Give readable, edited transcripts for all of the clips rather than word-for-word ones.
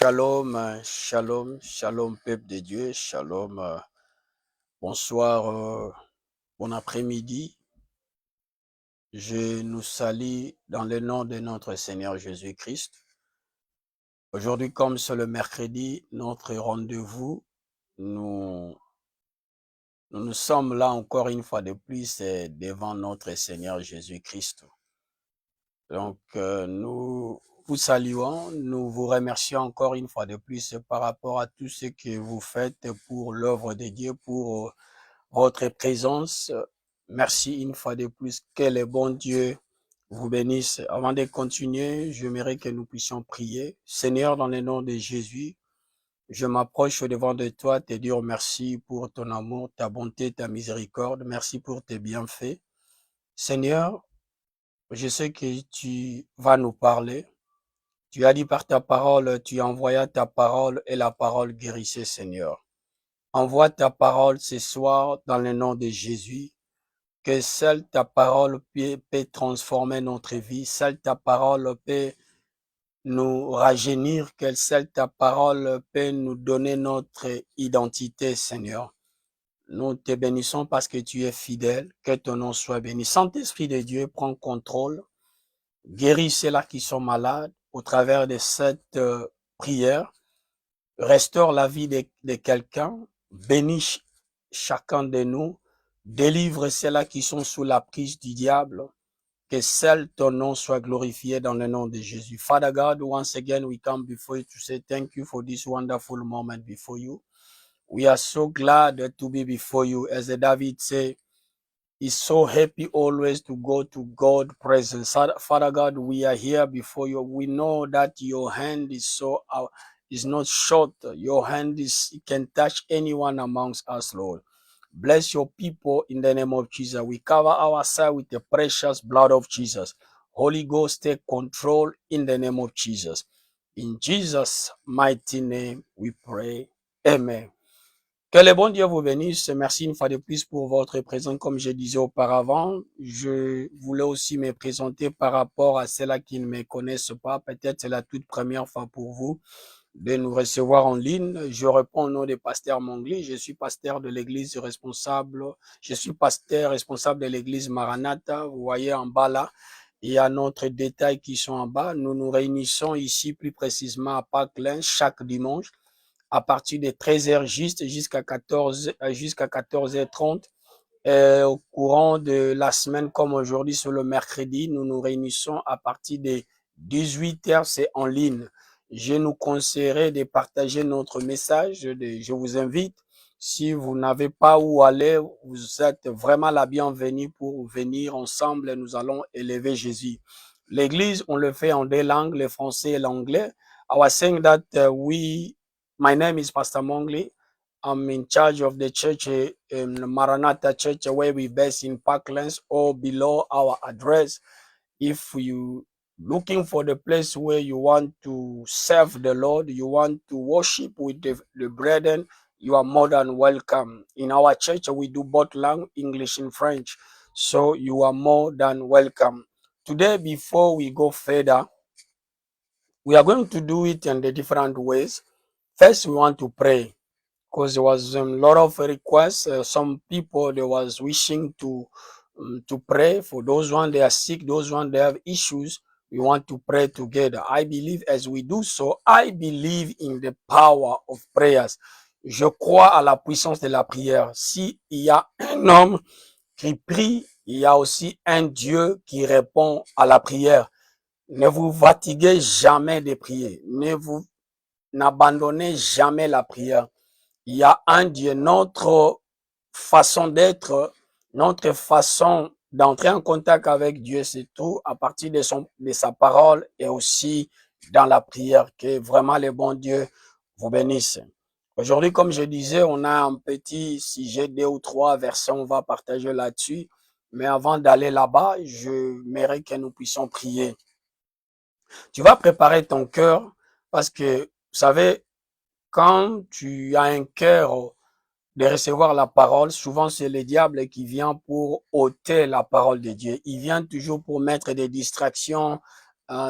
Shalom, shalom, shalom, peuple de Dieu, shalom, bonsoir, bon après-midi. Je nous salue dans le nom de notre Seigneur Jésus-Christ. Aujourd'hui, comme c'est le mercredi, notre rendez-vous, nous sommes là encore une fois de plus devant notre Seigneur Jésus-Christ. Donc, nous vous saluons, nous vous remercions encore une fois de plus par rapport à tout ce que vous faites pour l'œuvre de Dieu, pour votre présence. Merci une fois de plus. Que le bon Dieu vous bénisse. Avant de continuer, j'aimerais que nous puissions prier. Seigneur, dans le nom de Jésus, je m'approche devant de toi, te dire merci pour ton amour, ta bonté, ta miséricorde. Merci pour tes bienfaits. Seigneur, je sais que tu vas nous parler. Tu as dit par ta parole, tu envoyas ta parole et la parole guérissait, Seigneur. Envoie ta parole ce soir dans le nom de Jésus, que seule ta parole peut transformer notre vie, seule ta parole peut nous rajeunir, que seule ta parole peut nous donner notre identité, Seigneur. Nous te bénissons parce que tu es fidèle, que ton nom soit béni. Saint-Esprit de Dieu, prends contrôle. Guéris ceux-là qui sont malades au travers de cette prière. Restaure la vie de quelqu'un. Bénis chacun de nous. Délivre ceux-là qui sont sous la prise du diable. Que seul ton nom soit glorifié dans le nom de Jésus. Father God, once again we come before you to say thank you for this wonderful moment before you. We are so glad to be before you. As David said, is so happy always to go to God's presence. Father God, we are here before you. We know that your hand is not short. Your hand can touch anyone amongst us, Lord. Bless your people in the name of Jesus. We cover ourselves with the precious blood of Jesus. Holy Ghost, take control in the name of Jesus. In Jesus' mighty name we pray. Amen. Que le bon Dieu vous bénisse. Merci une fois de plus pour votre présence. Comme je disais auparavant, je voulais aussi me présenter par rapport à ceux-là qui ne me connaissent pas. Peut-être c'est la toute première fois pour vous de nous recevoir en ligne. Je réponds au nom de Pasteur Mongli. Je suis pasteur de l'église responsable. Je suis pasteur responsable de l'église Maranatha. Vous voyez en bas là, il y a notre détail qui sont en bas. Nous nous réunissons ici plus précisément à Parkland chaque dimanche, à partir de 13h juste jusqu'à 14h30. Au courant de la semaine, comme aujourd'hui sur le mercredi, nous nous réunissons à partir de 18h, c'est en ligne. Je nous conseillerais de partager notre message. Je vous invite, si vous n'avez pas où aller, vous êtes vraiment la bienvenue pour venir ensemble et nous allons élever Jésus. L'église, on le fait en deux langues, le français et l'anglais. I was saying that my name is Pastor Mongli. I'm in charge of the church, Maranatha Church, where we based in Parklands or below our address. If you looking for the place where you want to serve the Lord, you want to worship with the brethren, you are more than welcome. In our church, we do both language, English and French. So you are more than welcome. Today, before we go further, we are going to do it in the different ways. First, we want to pray, because there was a lot of requests. Some people, they was wishing to pray for those one they are sick, those one they have issues. We want to pray together. I believe as we do so, I believe in the power of prayers. Je crois à la puissance de la prière. Si il y a un homme qui prie, il y a aussi un Dieu qui répond à la prière. Ne vous fatiguez jamais de prier. N'abandonnez jamais la prière. Il y a un Dieu. Notre façon d'être, notre façon d'entrer en contact avec Dieu, c'est tout à partir de sa parole et aussi dans la prière. Que vraiment le bon Dieu vous bénisse. Aujourd'hui, comme je disais, on a un petit sujet, 2 ou 3 versets, on va partager là-dessus. Mais avant d'aller là-bas, je mérite que nous puissions prier. Tu vas préparer ton cœur parce que, vous savez, quand tu as un cœur de recevoir la parole, souvent c'est le diable qui vient pour ôter la parole de Dieu. Il vient toujours pour mettre des distractions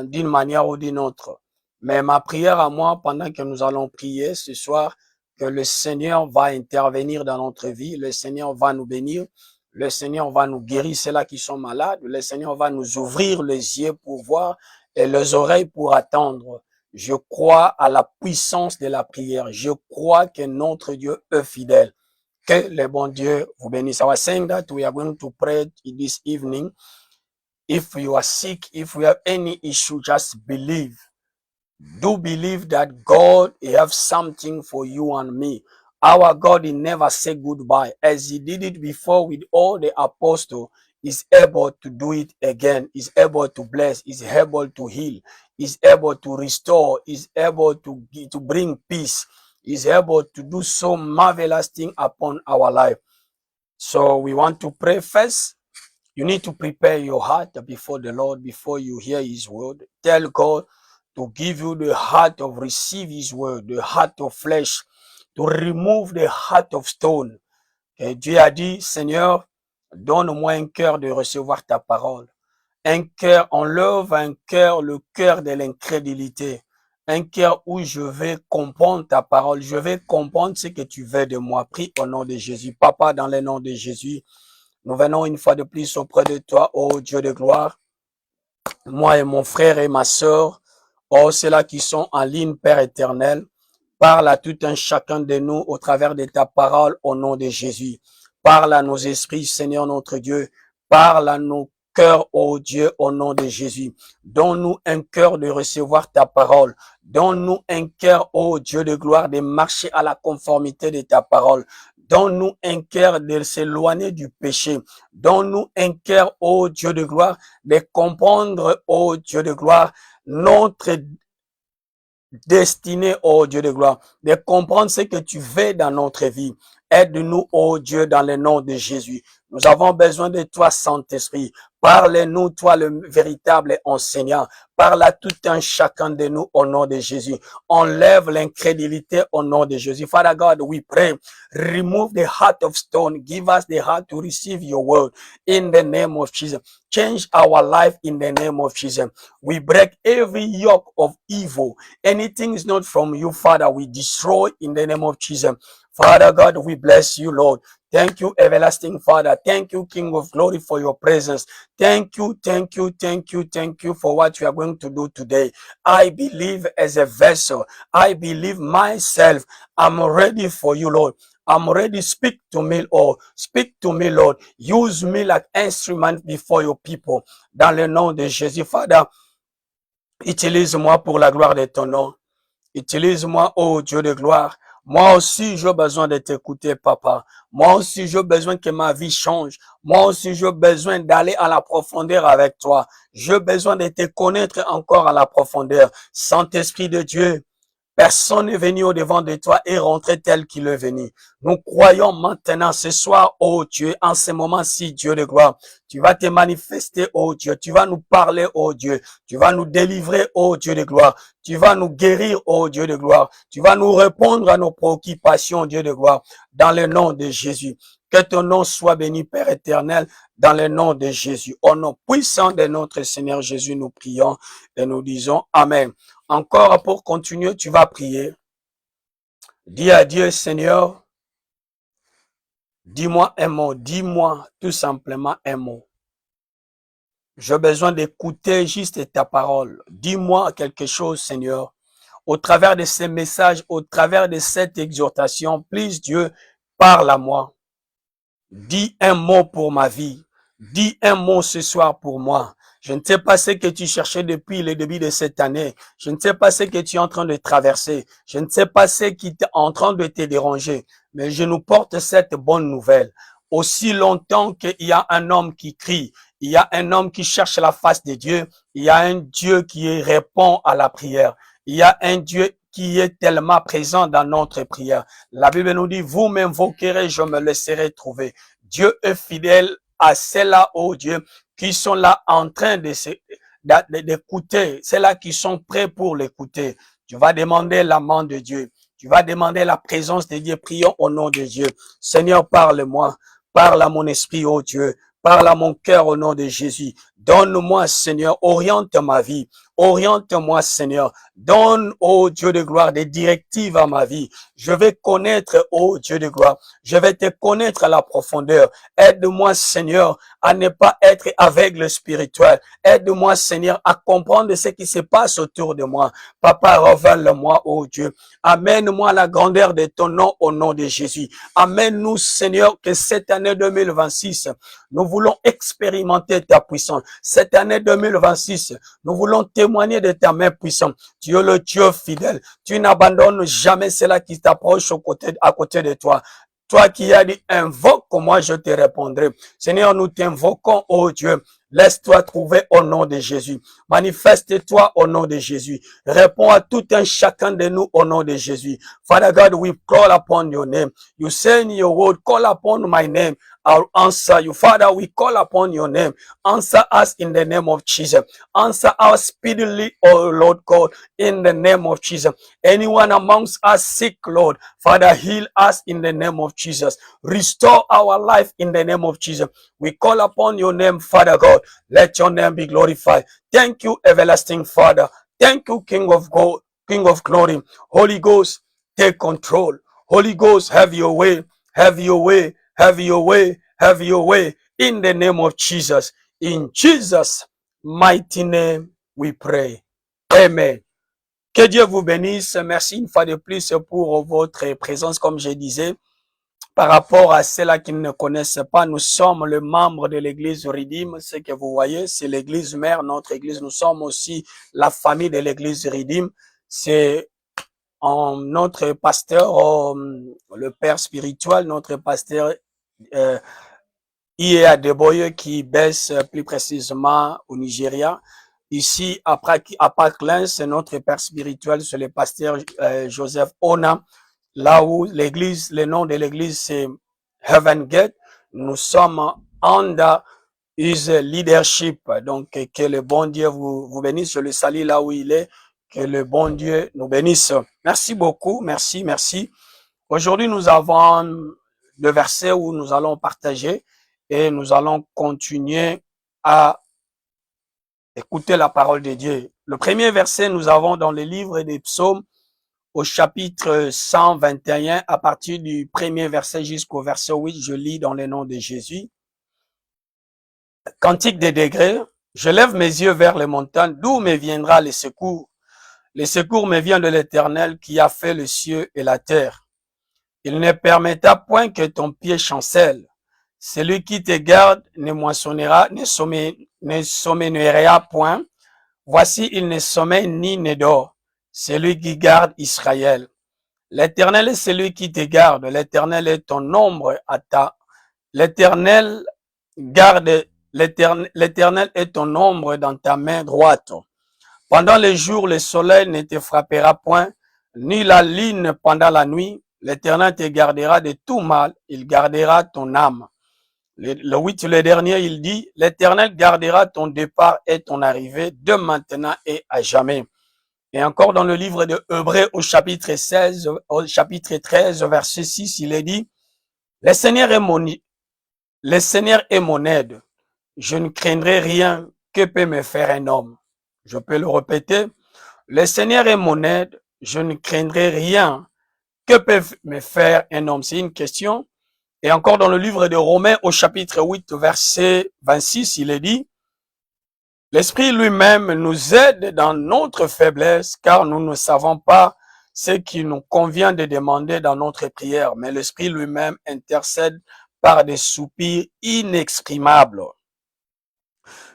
d'une manière ou d'une autre. Mais ma prière à moi, pendant que nous allons prier ce soir, que le Seigneur va intervenir dans notre vie, le Seigneur va nous bénir, le Seigneur va nous guérir ceux-là qui sont malades, le Seigneur va nous ouvrir les yeux pour voir et les oreilles pour attendre. Je crois à la puissance de la prière. Je crois que notre Dieu est fidèle. Que le bon Dieu vous bénisse. I was saying that we are going to pray this evening. If you are sick, if you have any issue, just believe. Do believe that God have something for you and me. Our God, he never say goodbye. As he did it before with all the apostles, is able to do it again, is able to bless, is able to heal, is able to restore, is able to bring peace, is able to do so marvelous thing upon our life. So we want to pray first. You need to prepare your heart before the Lord, before you hear his word. Tell God to give you the heart of receive his word, the heart of flesh, to remove the heart of stone. Et Dieu a dit, Seigneur, donne-moi un cœur de recevoir ta parole. Un cœur, enlève un cœur, le cœur de l'incrédulité. Un cœur où je vais comprendre ta parole. Je vais comprendre ce que tu veux de moi. Prie au nom de Jésus. Papa, dans le nom de Jésus, nous venons une fois de plus auprès de toi, ô Dieu de gloire. Moi et mon frère et ma sœur, oh, ceux-là qui sont en ligne, Père éternel, parle à tout un chacun de nous au travers de ta parole au nom de Jésus. Parle à nos esprits, Seigneur notre Dieu. Parle à nos cœurs, ô Dieu, au nom de Jésus. Donne-nous un cœur de recevoir ta parole. Donne-nous un cœur, ô Dieu de gloire, de marcher à la conformité de ta parole. Donne-nous un cœur de s'éloigner du péché. Donne-nous un cœur, ô Dieu de gloire, de comprendre, ô Dieu de gloire, notre destinée, ô Dieu de gloire, de comprendre ce que tu fais dans notre vie. Aide-nous, ô Dieu, dans le nom de Jésus. Nous avons besoin de toi, Saint-Esprit. Parle-nous, toi, le véritable enseignant. Parle à tout un chacun de nous au nom de Jésus. Enlève l'incrédulité au nom de Jésus. Father God, we pray. Remove the heart of stone. Give us the heart to receive your word in the name of Jesus. Change our life in the name of Jesus. We break every yoke of evil. Anything is not from you, Father, we destroy in the name of Jesus. Father God, we bless you, Lord. Thank you, everlasting Father. Thank you, King of glory, for your presence. Thank you, thank you, thank you, thank you for what you are going to do today. I believe as a vessel. I believe myself. I'm ready for you, Lord. I'm ready. Speak to me, Lord. Speak to me, Lord. Use me like instrument before your people. Dans le nom de Jésus, Father, utilise-moi pour la gloire de ton nom. Utilise-moi, oh Dieu de gloire. Moi aussi, j'ai besoin de t'écouter, papa. Moi aussi, j'ai besoin que ma vie change. Moi aussi, j'ai besoin d'aller à la profondeur avec toi. J'ai besoin de te connaître encore à la profondeur. Saint-Esprit de Dieu, personne n'est venu au-devant de toi et rentré tel qu'il est venu. Nous croyons maintenant ce soir, oh Dieu, en ce moment-ci, Dieu de gloire, tu vas te manifester, oh Dieu, tu vas nous parler, oh Dieu, tu vas nous délivrer, oh Dieu de gloire, tu vas nous guérir, oh Dieu de gloire, tu vas nous répondre à nos préoccupations, Dieu de gloire, dans le nom de Jésus. Que ton nom soit béni, Père éternel, dans le nom de Jésus. Au nom puissant de notre Seigneur Jésus, nous prions et nous disons Amen. Encore pour continuer, tu vas prier. Dis à Dieu, Seigneur, dis-moi un mot, dis-moi tout simplement un mot. J'ai besoin d'écouter juste ta parole. Dis-moi quelque chose, Seigneur. Au travers de ces messages, au travers de cette exhortation, please Dieu, parle à moi. Dis un mot pour ma vie. Dis un mot ce soir pour moi. Je ne sais pas ce que tu cherchais depuis le début de cette année. Je ne sais pas ce que tu es en train de traverser. Je ne sais pas ce qui est en train de te déranger. Mais je nous porte cette bonne nouvelle. Aussi longtemps qu'il y a un homme qui crie, il y a un homme qui cherche la face de Dieu, il y a un Dieu qui répond à la prière. Il y a un Dieu qui est tellement présent dans notre prière. La Bible nous dit, vous m'invoquerez, je me laisserai trouver. Dieu est fidèle à ceux-là, oh Dieu, qui sont là en train d'écouter, ceux-là qui sont prêts pour l'écouter. Tu vas demander la main de Dieu. Tu vas demander la présence de Dieu. Prions au nom de Dieu. Seigneur, parle-moi. Parle à mon esprit, oh Dieu. Parle à mon cœur au nom de Jésus. Donne-moi, Seigneur, oriente ma vie. Oriente-moi, Seigneur. Donne, ô Dieu de gloire, des directives à ma vie. Je vais connaître, ô Dieu de gloire. Je vais te connaître à la profondeur. Aide-moi, Seigneur, à ne pas être aveugle spirituel. Aide-moi, Seigneur, à comprendre ce qui se passe autour de moi. Papa, révèle-moi, ô Dieu. Amène-moi à la grandeur de ton nom au nom de Jésus. Amène-nous, Seigneur, que cette année 2026, nous voulons expérimenter ta puissance. Cette année 2026, nous voulons témoigner de ta main puissante. Tu es le Dieu fidèle. Tu n'abandonnes jamais cela qui t'approche à côté de toi. Toi qui as dit, invoque-moi, je te répondrai. Seigneur, nous t'invoquons, ô Dieu. Laisse-toi trouver au nom de Jésus. Manifeste-toi au nom de Jésus. Réponds à tout un chacun de nous au nom de Jésus. Father God, we call upon your name. You say in your word, call upon my name. I'll answer you. Father, we call upon your name. Answer us in the name of Jesus. Answer us speedily, oh Lord God, in the name of Jesus. Anyone amongst us sick, Lord, Father, heal us in the name of Jesus. Restore our life in the name of Jesus. We call upon your name, Father God. Let your name be glorified. Thank you, everlasting Father. Thank you, King of God, King of glory. Holy Ghost, take control. Holy Ghost, have your way. Have your way. Have your way. Have your way. In the name of Jesus. In Jesus' mighty name, we pray. Amen. Que Dieu vous bénisse. Merci une fois de plus pour votre présence, comme je disais. Par rapport à ceux-là qui ne connaissent pas, nous sommes le membre de l'église Redeem. Ce que vous voyez, c'est l'église mère, notre église. Nous sommes aussi la famille de l'église Redeem. C'est notre pasteur, le père spirituel, notre pasteur Iea Deboye, qui baisse plus précisément au Nigeria. Ici, à Parkland, c'est notre père spirituel, c'est le pasteur Joseph Ona. Là où l'église, le nom de l'église, c'est Heaven Gate. Nous sommes under his leadership. Donc, que le bon Dieu vous bénisse. Je le salue là où il est. Que le bon Dieu nous bénisse. Merci beaucoup. Merci, merci. Aujourd'hui, nous avons deux versets où nous allons partager et nous allons continuer à écouter la parole de Dieu. Le premier verset, nous avons dans le livre des psaumes, au chapitre 121, à partir du premier verset jusqu'au verset 8, je lis dans le nom de Jésus. Cantique des degrés, je lève mes yeux vers les montagnes, d'où me viendra le secours? Le secours me vient de l'Éternel qui a fait le ciel et la terre. Il ne permettra point que ton pied chancelle. Celui qui te garde ne moissonnera, ne sommeillera point. Voici, il ne sommeille ni ne dort. Celui qui garde Israël. L'Éternel est celui qui te garde. L'Éternel est ton ombre à ta. L'Éternel garde. L'Éternel est ton ombre dans ta main droite. Pendant les jours, le soleil ne te frappera point, ni la lune pendant la nuit. L'Éternel te gardera de tout mal. Il gardera ton âme. Le 8, le dernier, il dit, l'Éternel gardera ton départ et ton arrivée de maintenant et à jamais. Et encore dans le livre de Hébreux au chapitre 13, verset 6, il est dit, le Seigneur est mon aide. Je ne craindrai rien que peut me faire un homme. Je peux le répéter. Le Seigneur est mon aide. Je ne craindrai rien que peut me faire un homme. C'est une question. Et encore dans le livre de Romains au chapitre 8, verset 26, il est dit, l'Esprit lui-même nous aide dans notre faiblesse, car nous ne savons pas ce qui nous convient de demander dans notre prière, mais l'Esprit lui-même intercède par des soupirs inexprimables.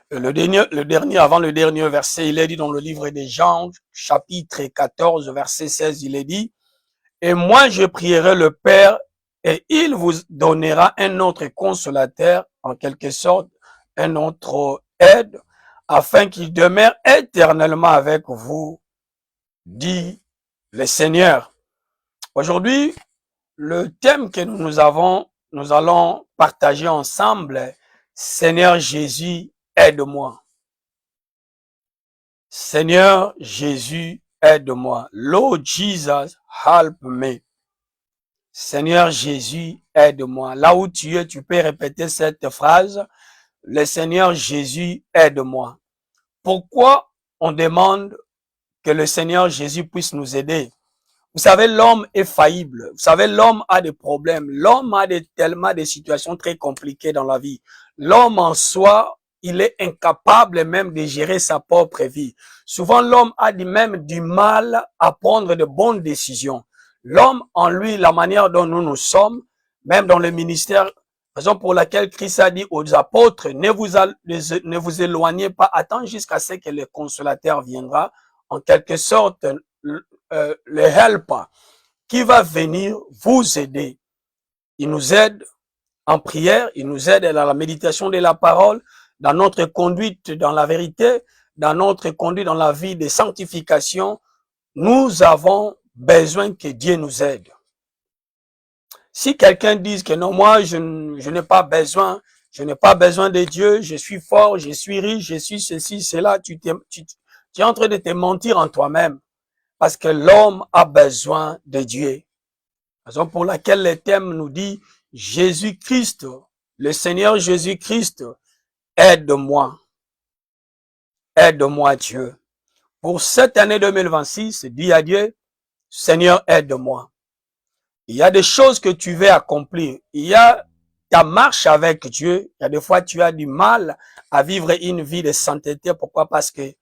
Le dernier, avant le dernier verset, il est dit dans le livre des Jean, chapitre 14, verset 16, il est dit, et moi je prierai le Père, et il vous donnera un autre consolateur, en quelque sorte, un autre aide, afin qu'il demeure éternellement avec vous, dit le Seigneur. Aujourd'hui, le thème que nous allons partager ensemble, Seigneur Jésus, aide-moi. Seigneur Jésus, aide-moi. Lord Jesus, help me. Seigneur Jésus, aide-moi. Là où tu es, tu peux répéter cette phrase. le Seigneur Jésus aide-moi. Pourquoi on demande que le Seigneur Jésus puisse nous aider? Vous savez, l'homme est faillible. Vous savez, l'homme a des problèmes. L'homme a tellement de situations très compliquées dans la vie. L'homme en soi, il est incapable même de gérer sa propre vie. Souvent, l'homme a même du mal à prendre de bonnes décisions. L'homme en lui, la manière dont nous sommes, même dans le ministère, raison pour laquelle Christ a dit aux apôtres, ne vous éloignez pas, attends jusqu'à ce que le consolateur viendra, en quelque sorte, le helper qui va venir vous aider. Il nous aide en prière, il nous aide dans la méditation de la parole, dans notre conduite dans la vérité, dans notre conduite dans la vie de sanctification. Nous avons besoin que Dieu nous aide. Si quelqu'un dit que non, moi je n'ai pas besoin, de Dieu, je suis fort, je suis riche, je suis ceci, cela, tu es en train de te mentir en toi-même. Parce que l'homme a besoin de Dieu. Raison pour laquelle le thème nous dit Jésus-Christ, le Seigneur Jésus-Christ, aide-moi. Aide-moi Dieu. Pour cette année 2026, dis à Dieu, Seigneur, aide-moi. Il y a des choses que tu veux accomplir. Il y a ta marche avec Dieu. Il y a des fois tu as du mal à vivre une vie de sainteté. Pourquoi? Parce que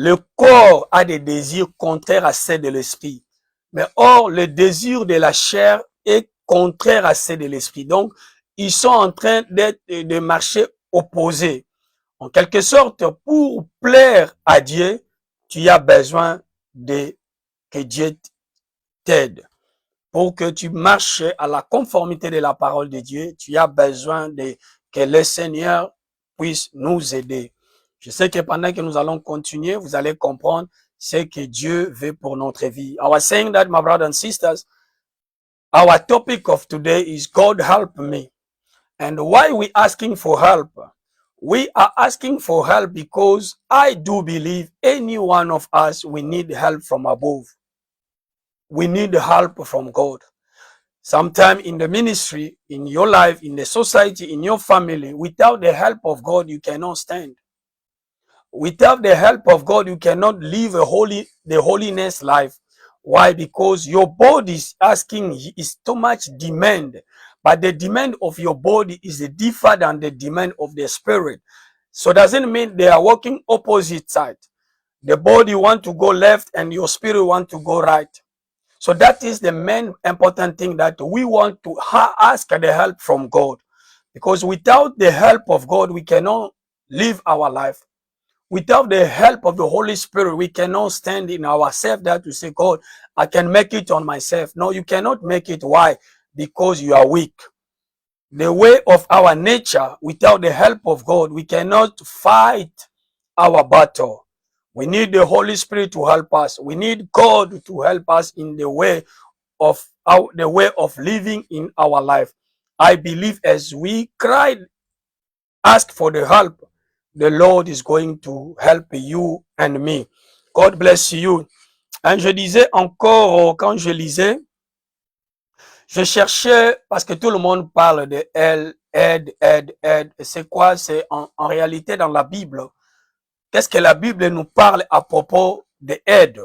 le corps a des désirs contraires à ceux de l'esprit. Mais or, le désir de la chair est contraire à ceux de l'esprit. Donc, ils sont en train de marcher opposés. En quelque sorte, pour plaire à Dieu, tu as besoin que Dieu t'aide. Pour que tu marches à la conformité de la parole de Dieu, tu as besoin que le Seigneur puisse nous aider. Je sais que pendant que nous allons continuer, vous allez comprendre ce que Dieu veut pour notre vie. I was saying that, my brothers and sisters, our topic of today is God help me. And why we asking for help? We are asking for help because I do believe any one of us, we need help from above. We need help from God. Sometime in the ministry, in your life, in the society, in your family, without the help of God, you cannot stand. Without the help of God, you cannot live the holiness life. Why? Because your body is too much demand. But the demand of your body is different than the demand of the spirit. So doesn't mean they are working opposite side. The body want to go left and your spirit want to go right. So that is the main important thing, that we want to ask the help from God. Because without the help of God, we cannot live our life. Without the help of the Holy Spirit, we cannot stand in ourselves there to say, God, I can make it on myself. No, you cannot make it. Why? Because you are weak. The way of our nature, without the help of God, we cannot fight our battle. We need the Holy Spirit to help us. We need God to help us in the way of living in our life. I believe as we cried, ask for the help, the Lord is going to help you and me. God bless you. Et je disais encore, quand je lisais, je cherchais, parce que tout le monde parle de aide. C'est quoi? C'est en réalité dans la Bible. Qu'est-ce que la Bible nous parle à propos de aide?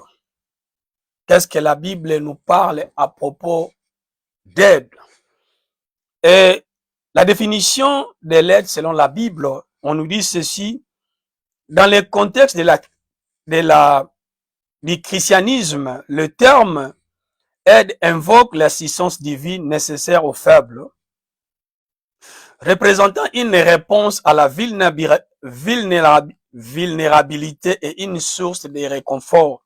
Qu'est-ce que la Bible nous parle à propos d'aide? Et la définition de l'aide selon la Bible, on nous dit ceci: dans le contexte du christianisme, le terme aide invoque l'assistance divine nécessaire aux faibles, représentant une réponse à la vulnérabilité et une source de réconfort.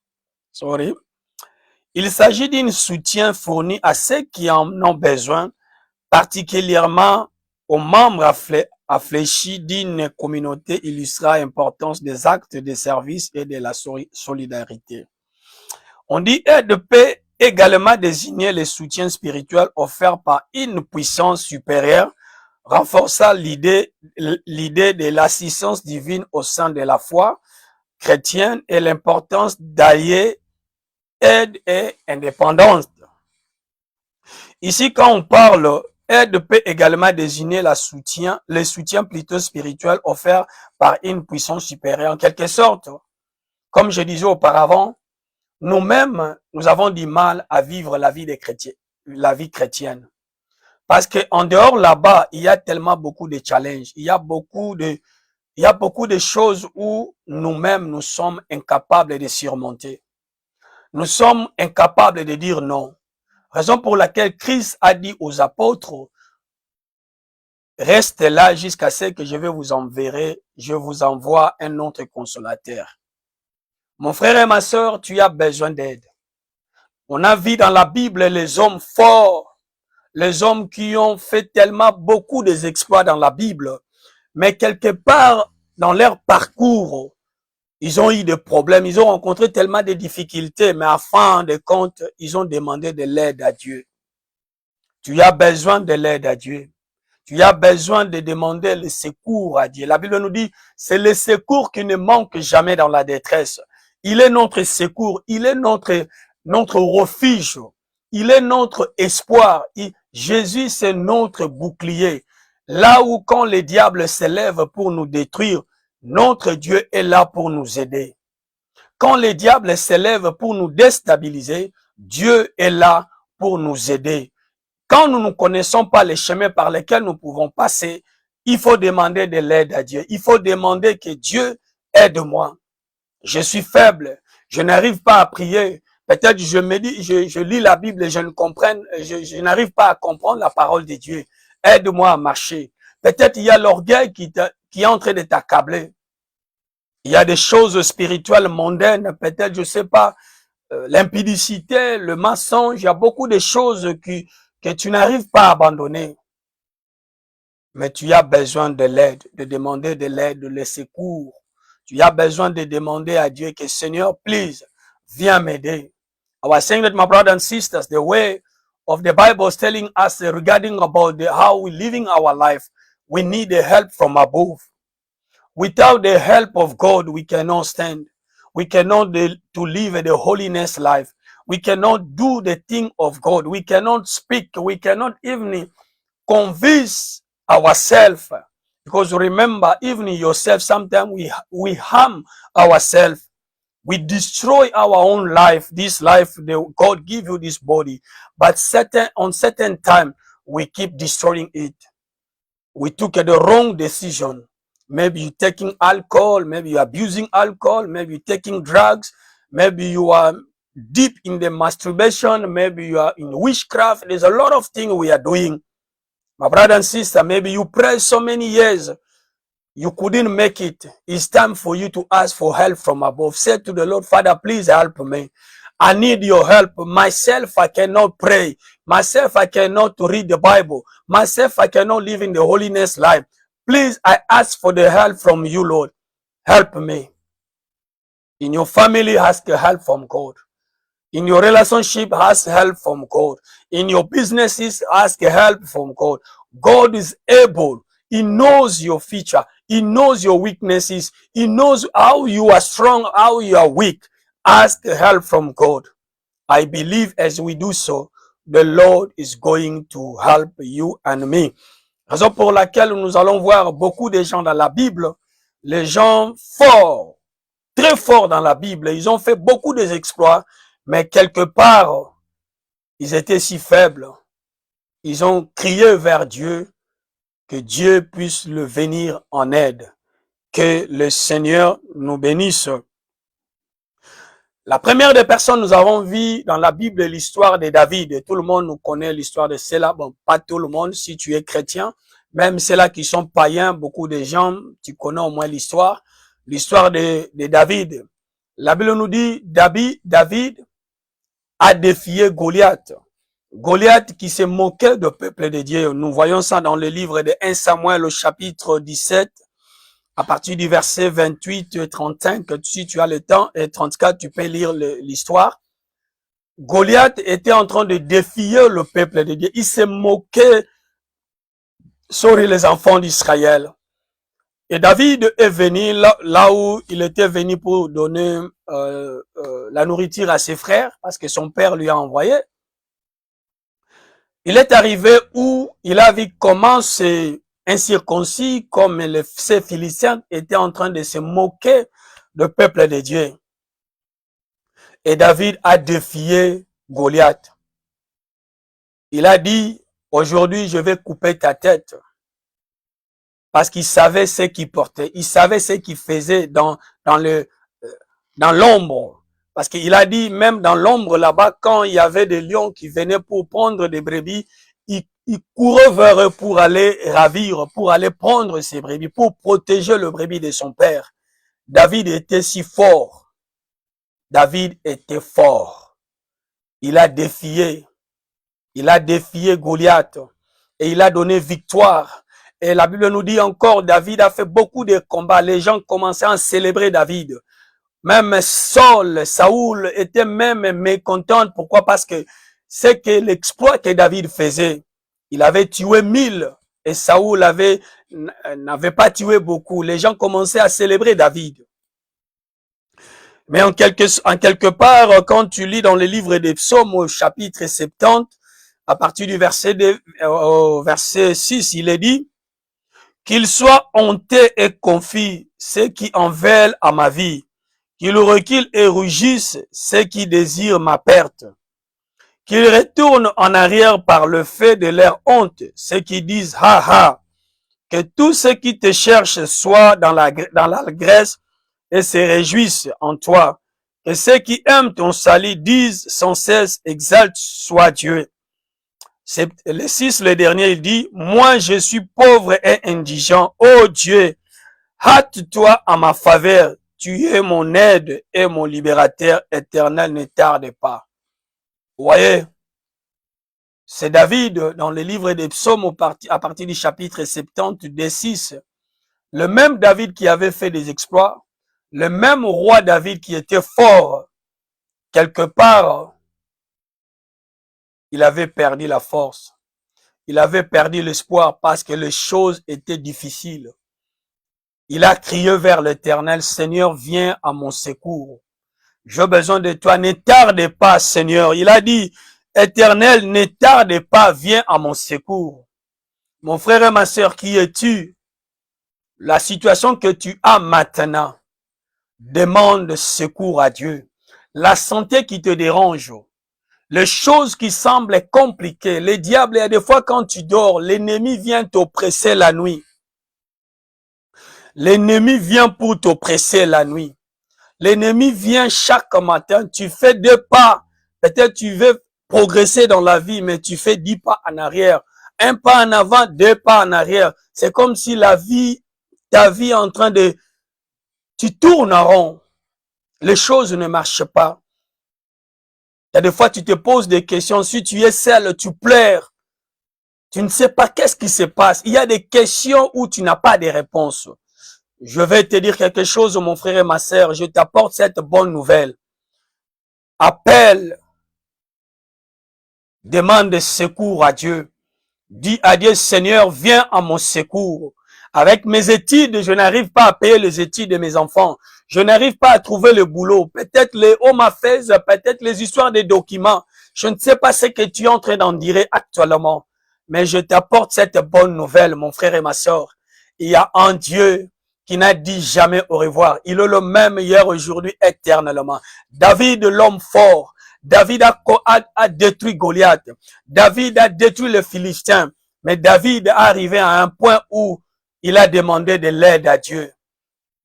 Il s'agit d'un soutien fourni à ceux qui en ont besoin, particulièrement aux membres affléchis d'une communauté, illustrant l'importance des actes de service et de la solidarité. On dit aide peut également désigner le soutien spirituel offert par une puissance supérieure, renforçant l'idée de l'assistance divine au sein de la foi chrétienne et l'importance d'allier aide et indépendance. Ici, quand on parle aide peut également désigner le soutien plutôt spirituel offert par une puissance supérieure. En quelque sorte, comme je disais auparavant, nous-mêmes, nous avons du mal à vivre la vie des chrétiens, la vie chrétienne. Parce que en dehors là-bas, il y a tellement beaucoup de challenges, il y a beaucoup de choses où nous-mêmes, nous sommes incapables de surmonter. Nous sommes incapables de dire non. Raison pour laquelle Christ a dit aux apôtres, restez là jusqu'à ce que je vous envoie un autre consolateur. Mon frère et ma sœur, tu as besoin d'aide. On a vu dans la Bible les hommes forts, les hommes qui ont fait tellement beaucoup d'exploits dans la Bible, mais quelque part dans leur parcours, ils ont eu des problèmes, ils ont rencontré tellement de difficultés, mais à fin de compte, ils ont demandé de l'aide à Dieu. Tu as besoin de l'aide à Dieu. Tu as besoin de demander le secours à Dieu. La Bible nous dit, c'est le secours qui ne manque jamais dans la détresse. Il est notre secours, il est notre refuge, il est notre espoir. Jésus, c'est notre bouclier. Là où quand les diables s'élèvent pour nous détruire, notre Dieu est là pour nous aider. Quand les diables s'élèvent pour nous déstabiliser, Dieu est là pour nous aider. Quand nous ne connaissons pas les chemins par lesquels nous pouvons passer, il faut demander de l'aide à Dieu. Il faut demander que Dieu aide-moi. Je suis faible. Je n'arrive pas à prier. Peut-être je lis la Bible et je n'arrive pas à comprendre la parole de Dieu. Aide-moi à marcher. Peut-être il y a l'orgueil qui est en train de t'accabler. Il y a des choses spirituelles mondaines. Peut-être, je sais pas, l'impudicité, le mensonge. Il y a beaucoup de choses que tu n'arrives pas à abandonner. Mais tu as besoin de l'aide, de demander de l'aide, de le secours. Tu as besoin de demander à Dieu que Seigneur, please, viens m'aider. I was saying that, my brothers and sisters, the way of the Bible is telling us regarding about how we're living our life, we need the help from above. Without the help of God, we cannot stand. We cannot to live the holiness life. We cannot do the thing of God. We cannot speak. We cannot even convince ourselves. Because remember, even yourself, sometimes we harm ourselves. We destroy our own life. This life, God give you this body. But on certain time, we keep destroying it. We took the wrong decision. Maybe you're taking alcohol, maybe you're abusing alcohol, maybe you're taking drugs, maybe you are deep in the masturbation, maybe you are in witchcraft. There's a lot of things we are doing. My brother and sister, maybe you prayed so many years, you couldn't make it. It's time for you to ask for help from above. Say to the Lord, Father, please help me. I need your help. Myself, I cannot pray. Myself, I cannot read the Bible. Myself, I cannot live in the holiness life. Please, I ask for the help from you, Lord. Help me. In your family, ask help from God. In your relationship, ask help from God. In your businesses, ask help from God. God is able. He knows your future. He knows your weaknesses. He knows how you are strong, how you are weak. Ask help from God. I believe as we do so, the Lord is going to help you and me. Raison pour laquelle nous allons voir beaucoup de gens dans la Bible, les gens forts, très forts dans la Bible, ils ont fait beaucoup d'exploits, mais quelque part, ils étaient si faibles. Ils ont crié vers Dieu, que Dieu puisse le venir en aide. Que le Seigneur nous bénisse. La première des personnes, nous avons vu dans la Bible l'histoire de David. Et tout le monde nous connaît l'histoire de cela. Bon, pas tout le monde, si tu es chrétien. Même ceux-là qui sont païens, beaucoup de gens, tu connais au moins l'histoire. L'histoire de David. La Bible nous dit, David a défié Goliath. Goliath qui se moquait du peuple de Dieu. Nous voyons ça dans le livre de 1 Samuel au chapitre 17. À partir du verset 28 et 35, si tu as le temps, et 34, tu peux lire l'histoire. Goliath était en train de défier le peuple de Dieu. Il se moquait sur les enfants d'Israël. Et David est venu là où il était venu pour donner la nourriture à ses frères, parce que son père lui a envoyé. il est arrivé où il a vu comment ces incirconcis, comme ces Philistins étaient en train de se moquer du peuple de Dieu. Et David a défié Goliath. Il a dit, aujourd'hui je vais couper ta tête. Parce qu'il savait ce qu'il portait. Il savait ce qu'il faisait dans l'ombre. Parce qu'il a dit, même dans l'ombre là-bas, quand il y avait des lions qui venaient pour prendre des brebis, il courait vers eux pour aller ravir, pour aller prendre ces brebis, pour protéger le brebis de son père. David était si fort. David était fort. Il a défié Goliath et il a donné victoire. Et la Bible nous dit encore, David a fait beaucoup de combats. Les gens commençaient à célébrer David. Même Saoul était même mécontent. Pourquoi? Parce que c'est que l'exploit que David faisait. Il avait tué 1000 et Saoul n'avait pas tué beaucoup. Les gens commençaient à célébrer David. Mais en quelque part, quand tu lis dans le livre des psaumes au chapitre 70, à partir du verset 6, il est dit, qu'il soit honteux et confus ceux qui en veulent à ma vie, qu'ils reculent et rugissent ceux qui désirent ma perte, qu'ils retournent en arrière par le fait de leur honte, ceux qui disent ha ha, que tous ceux qui te cherchent soient dans l'allégresse et se réjouissent en toi, que ceux qui aiment ton salut disent sans cesse exalte soit Dieu. C'est le 6, le dernier, il dit, moi je suis pauvre et indigent. Oh Dieu, hâte-toi à ma faveur. Tu es mon aide et mon libérateur éternel, ne tarde pas. Vous voyez, c'est David dans le livre des psaumes à partir du chapitre 70 des 6. Le même David qui avait fait des exploits, le même roi David qui était fort, quelque part, il avait perdu la force. Il avait perdu l'espoir parce que les choses étaient difficiles. Il a crié vers l'Éternel, Seigneur, viens à mon secours. J'ai besoin de toi, ne tarde pas, Seigneur. Il a dit, Éternel, ne tarde pas, viens à mon secours. Mon frère et ma sœur, qui es-tu? La situation que tu as maintenant demande secours à Dieu. La santé qui te dérange, les choses qui semblent compliquées, le diable, il y a des fois quand tu dors, l'ennemi vient t'oppresser la nuit. L'ennemi vient pour t'oppresser la nuit. L'ennemi vient chaque matin, tu fais 2 pas. Peut-être tu veux progresser dans la vie, mais tu fais 10 pas en arrière. 1 pas en avant, 2 pas en arrière. C'est comme si ta vie est en train de... Tu tournes en rond. Les choses ne marchent pas. Il y a des fois, tu te poses des questions. Si tu es seul, tu pleures. Tu ne sais pas qu'est-ce qui se passe. Il y a des questions où tu n'as pas de réponses. Je vais te dire quelque chose, mon frère et ma sœur. Je t'apporte cette bonne nouvelle. Appelle. Demande secours à Dieu. Dis à Dieu, Seigneur, viens à mon secours. Avec mes études, je n'arrive pas à payer les études de mes enfants. Je n'arrive pas à trouver le boulot. Peut-être les home affairs, peut-être les histoires des documents. Je ne sais pas ce que tu es en train d'en dire actuellement. Mais je t'apporte cette bonne nouvelle, mon frère et ma sœur. Il y a un Dieu qui n'a dit jamais au revoir. Il est le même hier, aujourd'hui, éternellement. David, l'homme fort. David a détruit Goliath. David a détruit les Philistins. Mais David est arrivé à un point où il a demandé de l'aide à Dieu.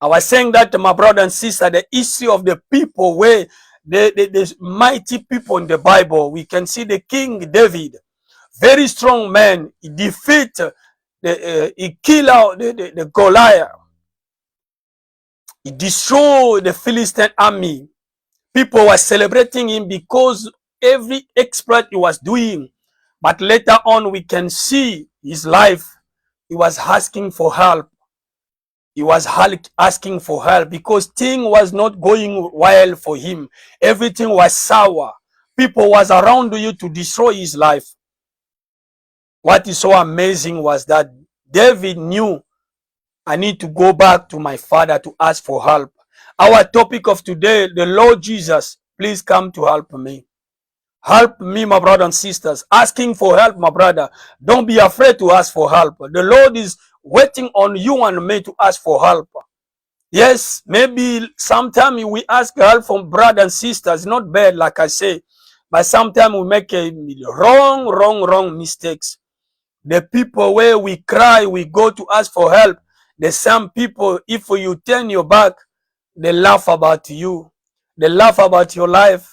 I was saying that, my brother and sister, the issue of the people where the mighty people in the Bible, we can see the King David, very strong man. He defeat, he kill out the Goliath. He destroyed the Philistine army. People were celebrating him because every exploit he was doing. But later on, we can see his life. He was asking for help. He was asking for help because things was not going well for him. Everything was sour. People was around you to destroy his life. What is so amazing was that David knew, I need to go back to my father to ask for help. Our topic of today, the Lord Jesus, please come to help me. Help me, my brothers and sisters. Asking for help, my brother. Don't be afraid to ask for help. The Lord is waiting on you and me to ask for help. Yes, maybe sometimes we ask help from brothers and sisters. Not bad, like I say. But sometimes we make a wrong mistakes. The people where we cry, we go to ask for help. The same people, if you turn your back, they laugh about you. They laugh about your life.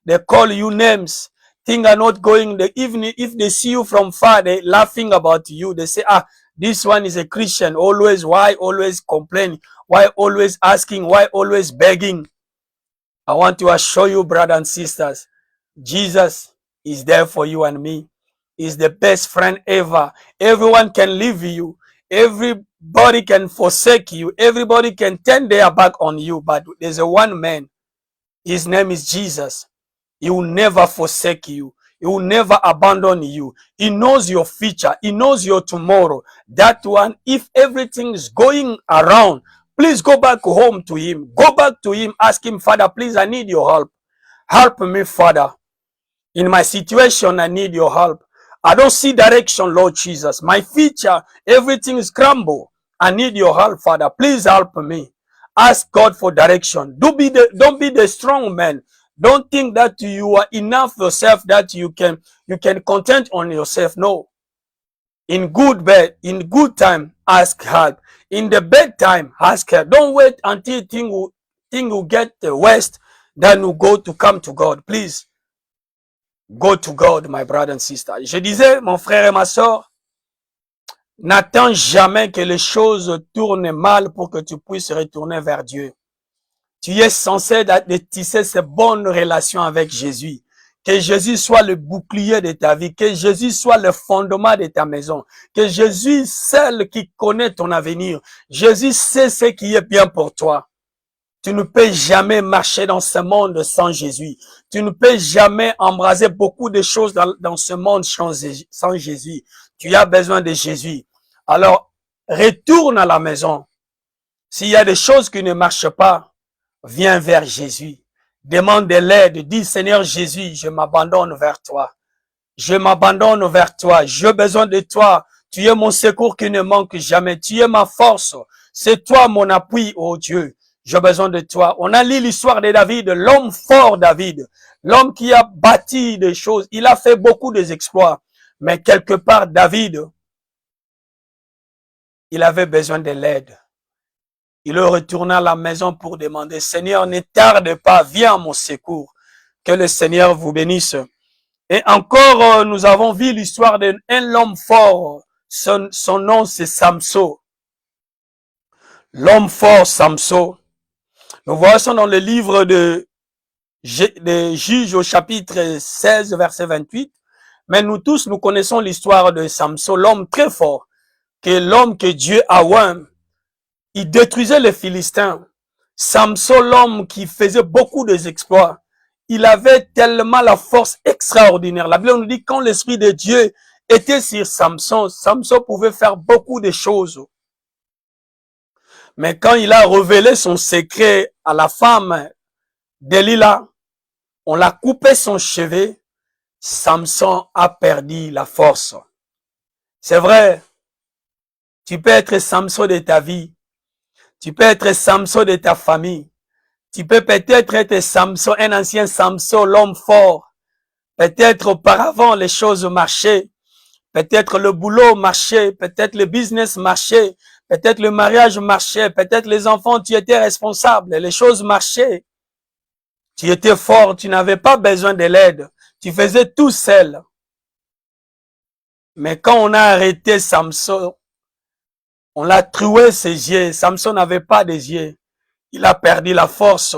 They call you names. Things are not going. Even if they see you from far, they laughing about you. They say, this one is a Christian. Always, why always complaining? Why always asking? Why always begging? I want to assure you, brothers and sisters, Jesus is there for you and me. He's the best friend ever. Everyone can leave you. Everybody can forsake you. Everybody can turn their back on you. But there's a one man. His name is Jesus. He will never forsake you. He will never abandon you. He knows your future. He knows your tomorrow. That one, if everything is going around, please go back home to him. Go back to him. Ask him, Father, please, I need your help. Help me, Father. In my situation, I need your help. I don't see direction, Lord Jesus. My future, everything is crumble. I need your help, Father. Please help me. Ask God for direction. Don't be the strong man. Don't think that you are enough yourself, that you can content on yourself. No. In good time, ask help. In the bad time, ask help. Don't wait until thing will get the worst, then you go to come to God. Please. Go to God, my brother and sister. Je disais, mon frère et ma soeur, n'attends jamais que les choses tournent mal pour que tu puisses retourner vers Dieu. Tu es censé tisser ces bonnes relations avec Jésus. Que Jésus soit le bouclier de ta vie. Que Jésus soit le fondement de ta maison. Que Jésus, celle qui connaît ton avenir. Jésus sait ce qui est bien pour toi. Tu ne peux jamais marcher dans ce monde sans Jésus. Tu ne peux jamais embraser beaucoup de choses dans ce monde sans Jésus. Tu as besoin de Jésus. Alors, retourne à la maison. S'il y a des choses qui ne marchent pas, viens vers Jésus. Demande de l'aide. Dis, Seigneur Jésus, je m'abandonne vers toi. Je m'abandonne vers toi. J'ai besoin de toi. Tu es mon secours qui ne manque jamais. Tu es ma force. C'est toi mon appui, oh Dieu. J'ai besoin de toi. On a lu l'histoire de David, l'homme fort David, l'homme qui a bâti des choses. Il a fait beaucoup d'exploits. Mais quelque part, David, il avait besoin de l'aide. Il est retourné à la maison pour demander, Seigneur, ne tarde pas, viens à mon secours. Que le Seigneur vous bénisse. Et encore, nous avons vu l'histoire d'un homme fort. Son nom, c'est Samson. L'homme fort, Samson. Nous voyons ça dans le livre de Juges au chapitre 16, verset 28. Mais nous tous, nous connaissons l'histoire de Samson, l'homme très fort, l'homme que Dieu a oint. Il détruisait les Philistins. Samson, l'homme qui faisait beaucoup d'exploits. Il avait tellement la force extraordinaire. La Bible nous dit quand l'Esprit de Dieu était sur Samson, Samson pouvait faire beaucoup de choses. Mais quand il a révélé son secret à la femme Delilah, on l'a coupé son cheveu, Samson a perdu la force. C'est vrai, tu peux être Samson de ta vie, tu peux être Samson de ta famille, tu peux peut-être être Samson, un ancien Samson, l'homme fort. Peut-être auparavant les choses marchaient, peut-être le boulot marchait, peut-être le business marchait, peut-être le mariage marchait, peut-être les enfants, tu étais responsable, les choses marchaient. Tu étais fort, tu n'avais pas besoin de l'aide. Tu faisais tout seul. Mais quand on a arrêté Samson, on l'a troué ses yeux. Samson n'avait pas des yeux. Il a perdu la force.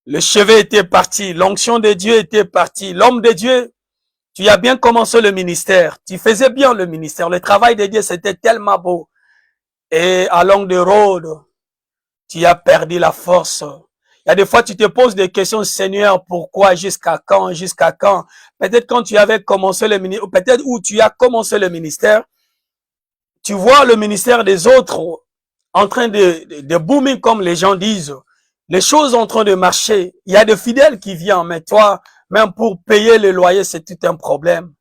Le cheveu était parti. L'onction de Dieu était partie. L'homme de Dieu, tu as bien commencé le ministère. Tu faisais bien le ministère. Le travail de Dieu, c'était tellement beau. Et à longue road, tu as perdu la force. Il y a des fois, tu te poses des questions, Seigneur, pourquoi, jusqu'à quand, jusqu'à quand? Peut-être quand tu avais commencé le ministère, ou peut-être où tu as commencé le ministère, tu vois le ministère des autres en train de booming, comme les gens disent. Les choses sont en train de marcher. Il y a des fidèles qui viennent, mais toi, Même pour payer le loyer, c'est tout un problème.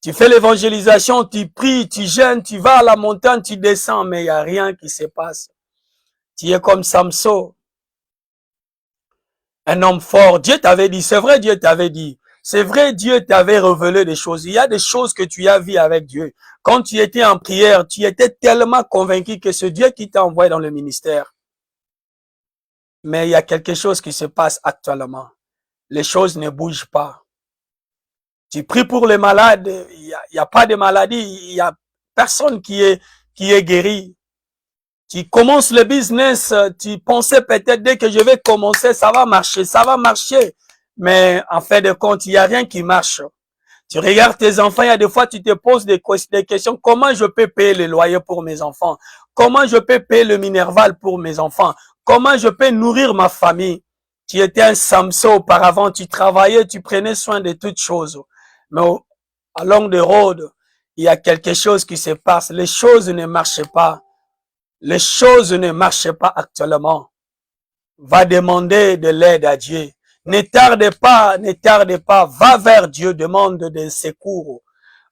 Tu fais l'évangélisation, tu pries, tu jeûnes, tu vas à la montagne, tu descends, mais il n'y a rien qui se passe. Tu es comme Samson, un homme fort. Dieu t'avait dit, c'est vrai, Dieu t'avait dit. C'est vrai, Dieu t'avait révélé des choses. Il y a des choses que tu as vues avec Dieu. Quand tu étais en prière, tu étais tellement convaincu que c'est Dieu qui t'a envoyé dans le ministère. Mais il y a quelque chose qui se passe actuellement. Les choses ne bougent pas. Tu pries pour les malades, il y a pas de maladie, il y a personne qui est guéri. Tu commences le business, tu pensais peut-être dès que je vais commencer, ça va marcher. Mais en fait de compte, il y a rien qui marche. Tu regardes tes enfants, il y a des fois tu te poses des questions, comment je peux payer le loyer pour mes enfants? Comment je peux payer le minerval pour mes enfants? Comment je peux nourrir ma famille? Tu étais un Samson auparavant, tu travaillais, tu prenais soin de toutes choses. Mais à longue de road, il y a quelque chose qui se passe. Les choses ne marchent pas. Les choses ne marchent pas actuellement. Va demander de l'aide à Dieu. Ne tarde pas. Va vers Dieu, demande des secours.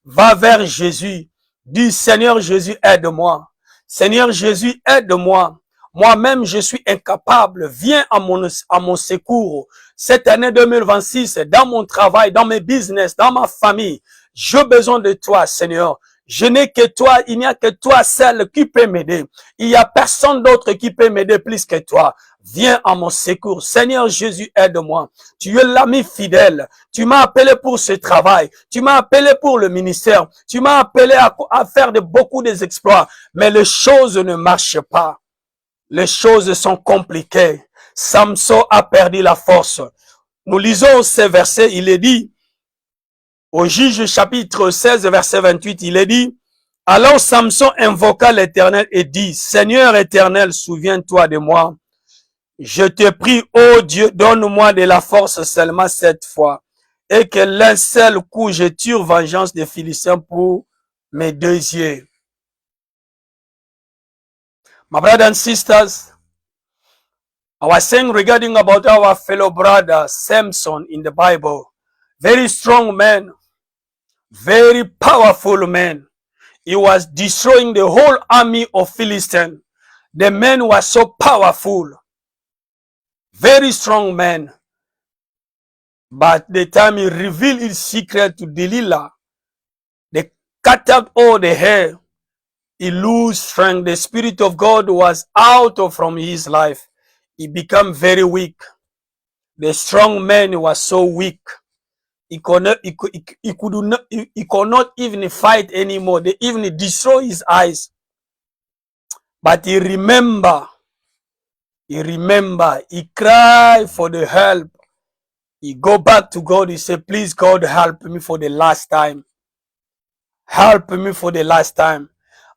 Va vers Jésus. Dis, Seigneur Jésus, aide-moi. Seigneur Jésus, aide-moi. Moi-même, je suis incapable. Viens à mon secours. Cette année 2026, dans mon travail, dans mes business, dans ma famille, j'ai besoin de toi, Seigneur. Je n'ai que toi, il n'y a que toi seul qui peut m'aider. Il n'y a personne d'autre qui peut m'aider plus que toi. Viens à mon secours. Seigneur Jésus, aide-moi. Tu es l'ami fidèle. Tu m'as appelé pour ce travail. Tu m'as appelé pour le ministère. Tu m'as appelé à faire beaucoup des exploits. Mais les choses ne marchent pas. Les choses sont compliquées. Samson a perdu la force. Nous lisons ces versets. Il est dit, au Juge chapitre 16, verset 28, il est dit, alors Samson invoqua l'Éternel et dit, Seigneur éternel, souviens-toi de moi. Je te prie, ô Dieu, donne-moi de la force seulement cette fois, et que l'un seul coup je tire vengeance des Philistins pour mes deux yeux. My brothers and sisters, I was saying regarding about our fellow brother Samson in the Bible. Very strong man, very powerful man. He was destroying the whole army of Philistines. The man was so powerful. Very strong man. But the time he revealed his secret to Delilah, they cut out all the hair. He lose strength. The Spirit of God was out from his life. He became very weak. The strong man was so weak. He could not even fight anymore. They even destroy his eyes. But he cried for the help. He go back to God. He said, please God, help me for the last time. Help me for the last time.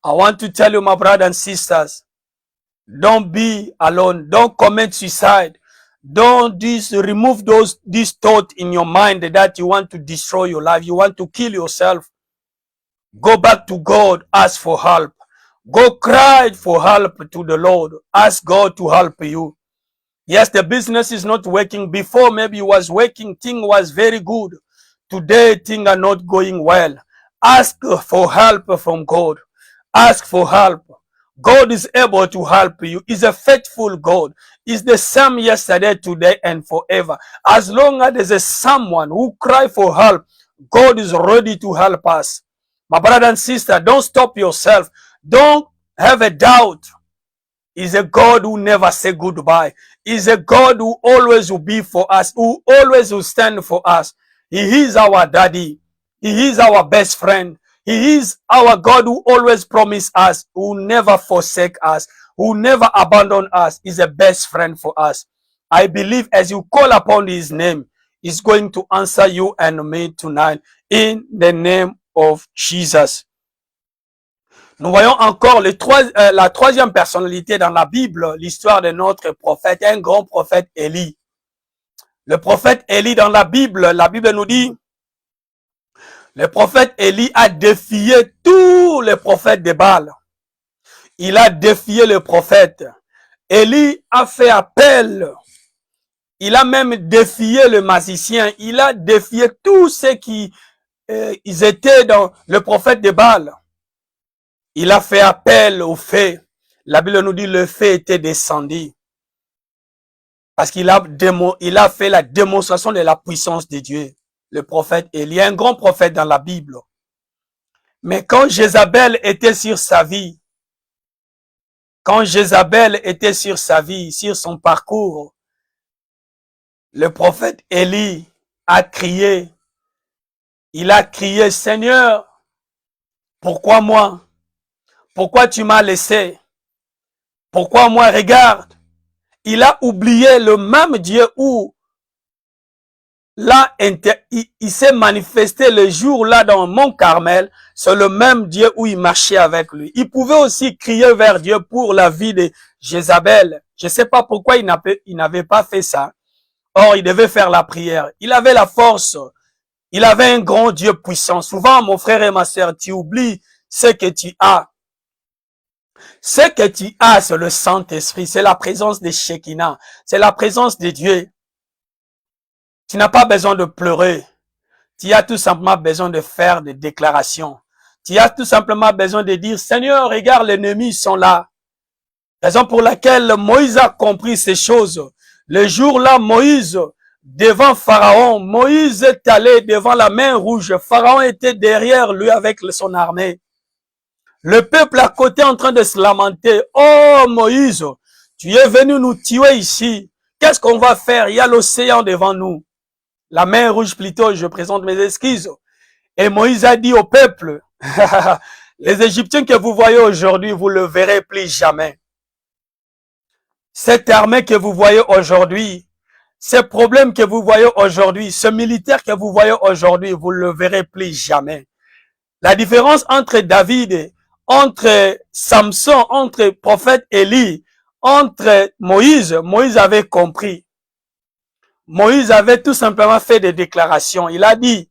I want to tell you, my brothers and sisters, don't be alone. Don't commit suicide. Don't remove these thoughts in your mind that you want to destroy your life. You want to kill yourself. Go back to God. Ask for help. Go cry for help to the Lord. Ask God to help you. Yes, the business is not working. Before, maybe it was working. Thing was very good. Today, things are not going well. Ask for help from God. Ask for help. God is able to help you. He's a faithful God. He's the same yesterday, today, and forever. As long as there's someone who cry for help, God is ready to help us. My brother and sister, don't stop yourself. Don't have a doubt. He's a God who never say goodbye. He's a God who always will be for us, who always will stand for us. He is our daddy. He is our best friend. He is our God who always promise us, who never forsake us, who never abandon us. He's a best friend for us. I believe as you call upon his name, he's going to answer you and me tonight in the name of Jesus. Nous voyons encore la troisième personnalité dans la Bible, l'histoire de notre prophète, un grand prophète Élie. Le prophète Élie dans la Bible nous dit, le prophète Élie a défié tous les prophètes de Baal. Il a défié le prophète. Élie a fait appel Il a même défié le magicien. Il a défié tous ceux qui ils étaient dans le prophète de Baal. Il a fait appel au feu. La Bible nous dit le feu était descendu. Parce qu'il a fait la démonstration de la puissance de Dieu. Le prophète Élie, il y a un grand prophète dans la Bible. Mais quand Jézabel était sur sa vie, sur son parcours, le prophète Élie a crié. Il a crié, Seigneur, pourquoi moi? Pourquoi tu m'as laissé? Pourquoi moi? Regarde. Il a oublié le même Dieu où là, il s'est manifesté le jour là dans Mont Carmel. C'est le même Dieu où il marchait avec lui. Il pouvait aussi crier vers Dieu pour la vie de Jézabel. Je ne sais pas pourquoi il n'avait pas fait ça. Or, il devait faire la prière. Il avait la force. Il avait un grand Dieu puissant. Souvent, mon frère et ma sœur, tu oublies ce que tu as. Ce que tu as, c'est le Saint-Esprit. C'est la présence de Shekinah. C'est la présence de Dieu. Tu n'as pas besoin de pleurer. Tu as tout simplement besoin de faire des déclarations. Tu as tout simplement besoin de dire, Seigneur, regarde, les ennemis sont là. Raison pour laquelle Moïse a compris ces choses. Le jour-là, Moïse, devant Pharaon, Moïse est allé devant la mer rouge. Pharaon était derrière lui avec son armée. Le peuple à côté en train de se lamenter. Oh Moïse, tu es venu nous tuer ici. Qu'est-ce qu'on va faire? Il y a l'océan devant nous. La mer rouge plutôt, je présente mes excuses. Et Moïse a dit au peuple, les Égyptiens que vous voyez aujourd'hui, vous le verrez plus jamais. Cette armée que vous voyez aujourd'hui, ces problèmes que vous voyez aujourd'hui, ce militaire que vous voyez aujourd'hui, vous le verrez plus jamais. La différence entre David, entre Samson, entre prophète Élie, entre Moïse, Moïse avait compris. Moïse avait tout simplement fait des déclarations. Il a dit,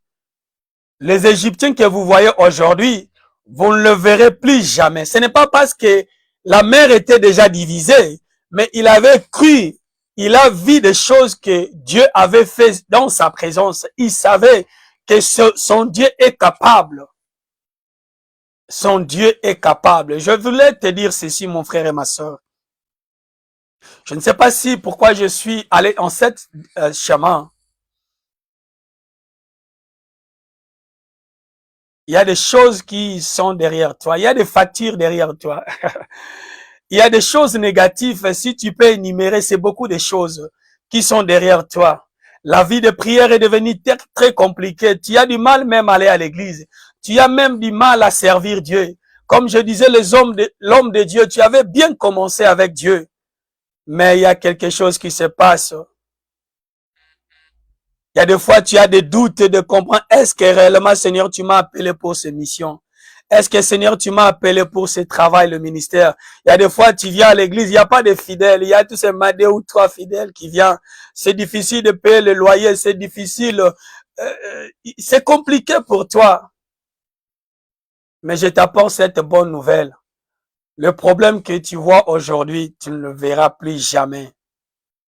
les Égyptiens que vous voyez aujourd'hui, vous ne le verrez plus jamais. Ce n'est pas parce que la mer était déjà divisée, mais il avait cru, il a vu des choses que Dieu avait fait dans sa présence. Il savait que son Dieu est capable. Son Dieu est capable. Je voulais te dire ceci, mon frère et ma sœur. Je ne sais pas si pourquoi je suis allé en cette chemin. Il y a des choses qui sont derrière toi. Il y a des factures derrière toi. Il y a des choses négatives. Si tu peux énumérer, c'est beaucoup de choses qui sont derrière toi. La vie de prière est devenue très compliquée. Tu as du mal même à aller à l'église. Tu as même du mal à servir Dieu. Comme je disais, l'homme de Dieu, tu avais bien commencé avec Dieu. Mais il y a quelque chose qui se passe. Il y a des fois, tu as des doutes de comprendre, est-ce que réellement, Seigneur, tu m'as appelé pour ces missions? Est-ce que, Seigneur, tu m'as appelé pour ce travail, le ministère? Il y a des fois, tu viens à l'église, il n'y a pas de fidèles. Il y a tous ces 2 ou 3 fidèles qui viennent. C'est difficile de payer le loyer, c'est difficile. C'est compliqué pour toi. Mais je t'apporte cette bonne nouvelle. Le problème que tu vois aujourd'hui, tu ne le verras plus jamais.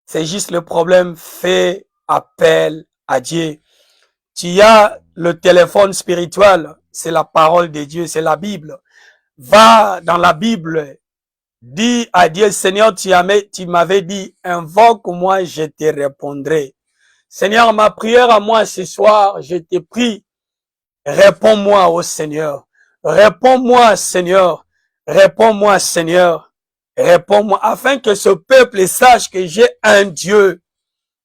C'est juste le problème, fais appel à Dieu. Tu as le téléphone spirituel, c'est la parole de Dieu, c'est la Bible. Va dans la Bible, dis à Dieu, Seigneur, tu m'avais dit, invoque-moi, je te répondrai. Seigneur, ma prière à moi ce soir, je te prie, réponds-moi au Seigneur. Réponds-moi, Seigneur. Réponds-moi, Seigneur. Réponds-moi, afin que ce peuple sache que j'ai un Dieu.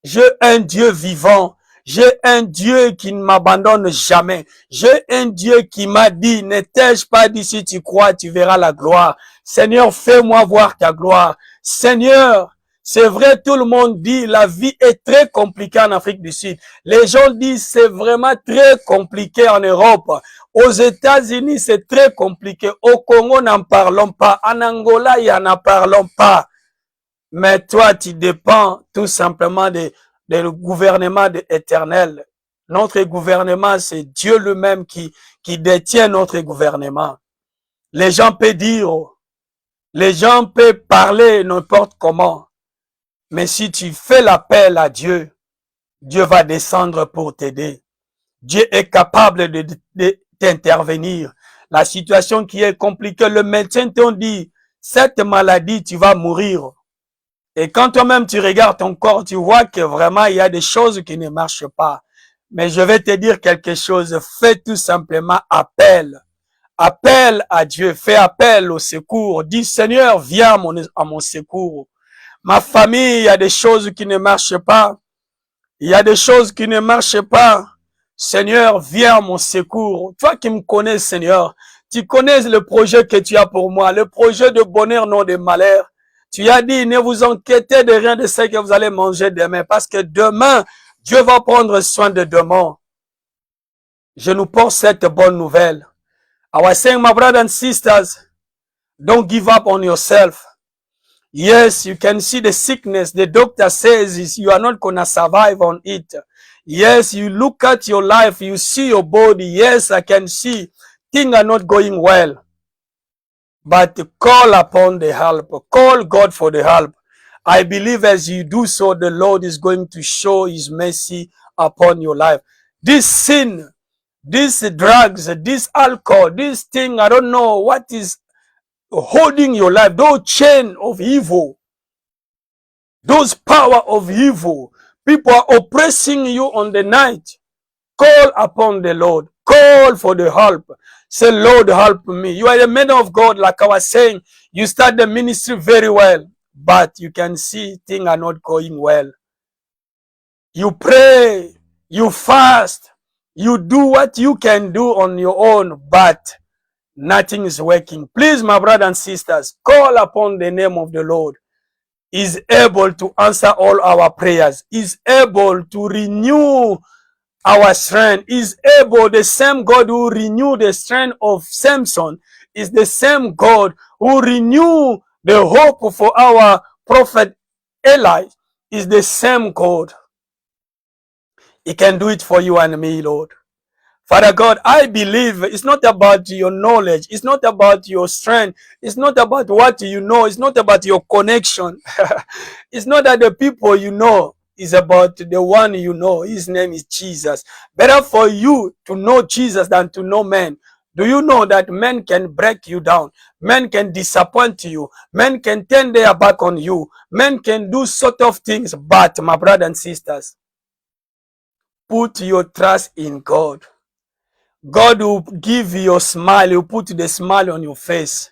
J'ai un Dieu vivant. J'ai un Dieu qui ne m'abandonne jamais. J'ai un Dieu qui m'a dit, ne t'ai-je pas dit, si tu crois, tu verras la gloire. Seigneur, fais-moi voir ta gloire. Seigneur, c'est vrai, tout le monde dit, la vie est très compliquée en Afrique du Sud. Les gens disent, c'est vraiment très compliqué en Europe. Aux États-Unis, c'est très compliqué. Au Congo, n'en parlons pas. En Angola, il y en a parlons pas. Mais toi, tu dépends tout simplement du gouvernement éternel. Notre gouvernement, c'est Dieu lui-même qui détient notre gouvernement. Les gens peuvent dire, les gens peuvent parler n'importe comment. Mais si tu fais l'appel à Dieu, Dieu va descendre pour t'aider. Dieu est capable d'intervenir. La situation qui est compliquée, le médecin t'ont dit, cette maladie, tu vas mourir. Et quand toi-même tu regardes ton corps, tu vois que vraiment il y a des choses qui ne marchent pas. Mais je vais te dire quelque chose, fais tout simplement appel. Appelle à Dieu, fais appel au secours. Dis Seigneur, viens à mon secours. Ma famille, il y a des choses qui ne marchent pas. Il y a des choses qui ne marchent pas. Seigneur, viens à mon secours. Toi qui me connais, Seigneur, tu connais le projet que tu as pour moi, le projet de bonheur, non de malheur. Tu as dit, ne vous inquiétez de rien de ce que vous allez manger demain, parce que demain, Dieu va prendre soin de demain. Je nous porte cette bonne nouvelle. I was saying, my brothers and sisters, don't give up on yourself. Yes, you can see the sickness. The doctor says you are not going to survive on it. Yes, you look at your life, you see your body. Yes, I can see things are not going well. But call upon the help. Call God for the help. I believe as you do so, the Lord is going to show His mercy upon your life. This sin, these drugs, this alcohol, this thing, I don't know what is holding your life, those chain of evil, those power of evil, people are oppressing you on the night. Call upon the Lord. Call for the help. Say, Lord, help me. You are a man of God, like I was saying. You start the ministry very well, but you can see things are not going well. You pray, you fast, you do what you can do on your own, but nothing is working. Please, my brothers and sisters, call upon the name of the Lord. He's able to answer all our prayers. He's able to renew our strength. Is able, the same God who renewed the strength of Samson is the same God who renewed the hope for our prophet Eli, is the same God. He can do it for you and me, Lord. Father God, I believe it's not about your knowledge. It's not about your strength. It's not about what you know. It's not about your connection. It's not that the people you know. It's about the one you know. His name is Jesus. Better for you to know Jesus than to know men. Do you know that men can break you down? Men can disappoint you. Men can turn their back on you. Men can do sort of things. But my brothers and sisters, put your trust in God. God will give you a smile. He will put the smile on your face.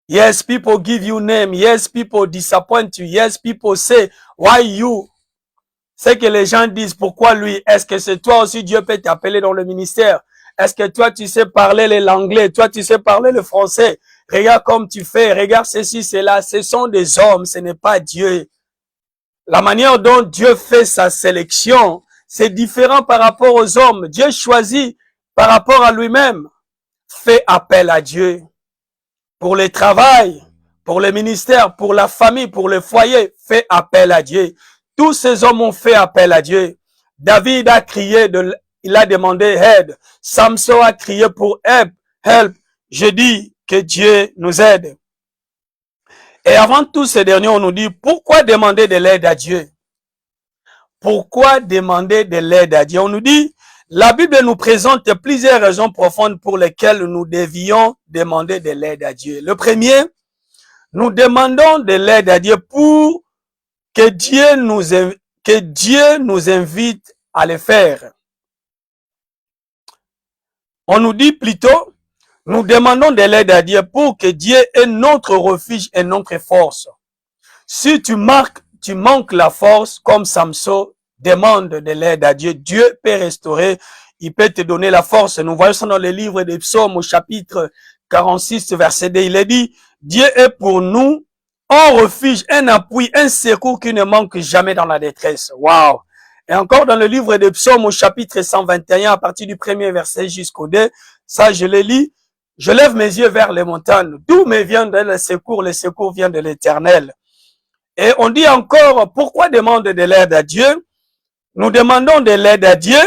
Yes, people give you name. Yes, people disappoint you. Yes, people say, why you? C'est que les gens disent, pourquoi lui? Est-ce que c'est toi aussi, Dieu peut t'appeler dans le ministère? Est-ce que toi, tu sais parler l'anglais? Toi, tu sais parler le français? Regarde comme tu fais. Regarde ceci, cela. Ce sont des hommes. Ce n'est pas Dieu. La manière dont Dieu fait sa sélection, c'est différent par rapport aux hommes. Dieu choisit par rapport à lui-même. Fais appel à Dieu. Pour le travail, pour le ministère, pour la famille, pour le foyer, fais appel à Dieu. Tous ces hommes ont fait appel à Dieu. David a crié, il a demandé aide. Samson a crié pour help. Je dis que Dieu nous aide. Et avant tous ces derniers, on nous dit, pourquoi demander de l'aide à Dieu? Pourquoi demander de l'aide à Dieu? On nous dit, la Bible nous présente plusieurs raisons profondes pour lesquelles nous devions demander de l'aide à Dieu. Le premier, nous demandons de l'aide à Dieu pour que Dieu nous invite à le faire. On nous dit plutôt, nous demandons de l'aide à Dieu pour que Dieu est notre refuge et notre force. Si tu manques la force, comme Samson, demande de l'aide à Dieu. Dieu peut restaurer, il peut te donner la force. Nous voyons ça dans le livre des Psaumes au chapitre 46, verset 2. Il est dit, Dieu est pour nous un refuge, un appui, un secours qui ne manque jamais dans la détresse. Waouh! Et encore dans le livre des Psaumes au chapitre 121, à partir du premier verset jusqu'au 2, ça je le lis. Je lève mes yeux vers les montagnes. D'où me vient le secours? Le secours vient de l'Éternel. Et on dit encore, pourquoi demander de l'aide à Dieu? Nous demandons de l'aide à Dieu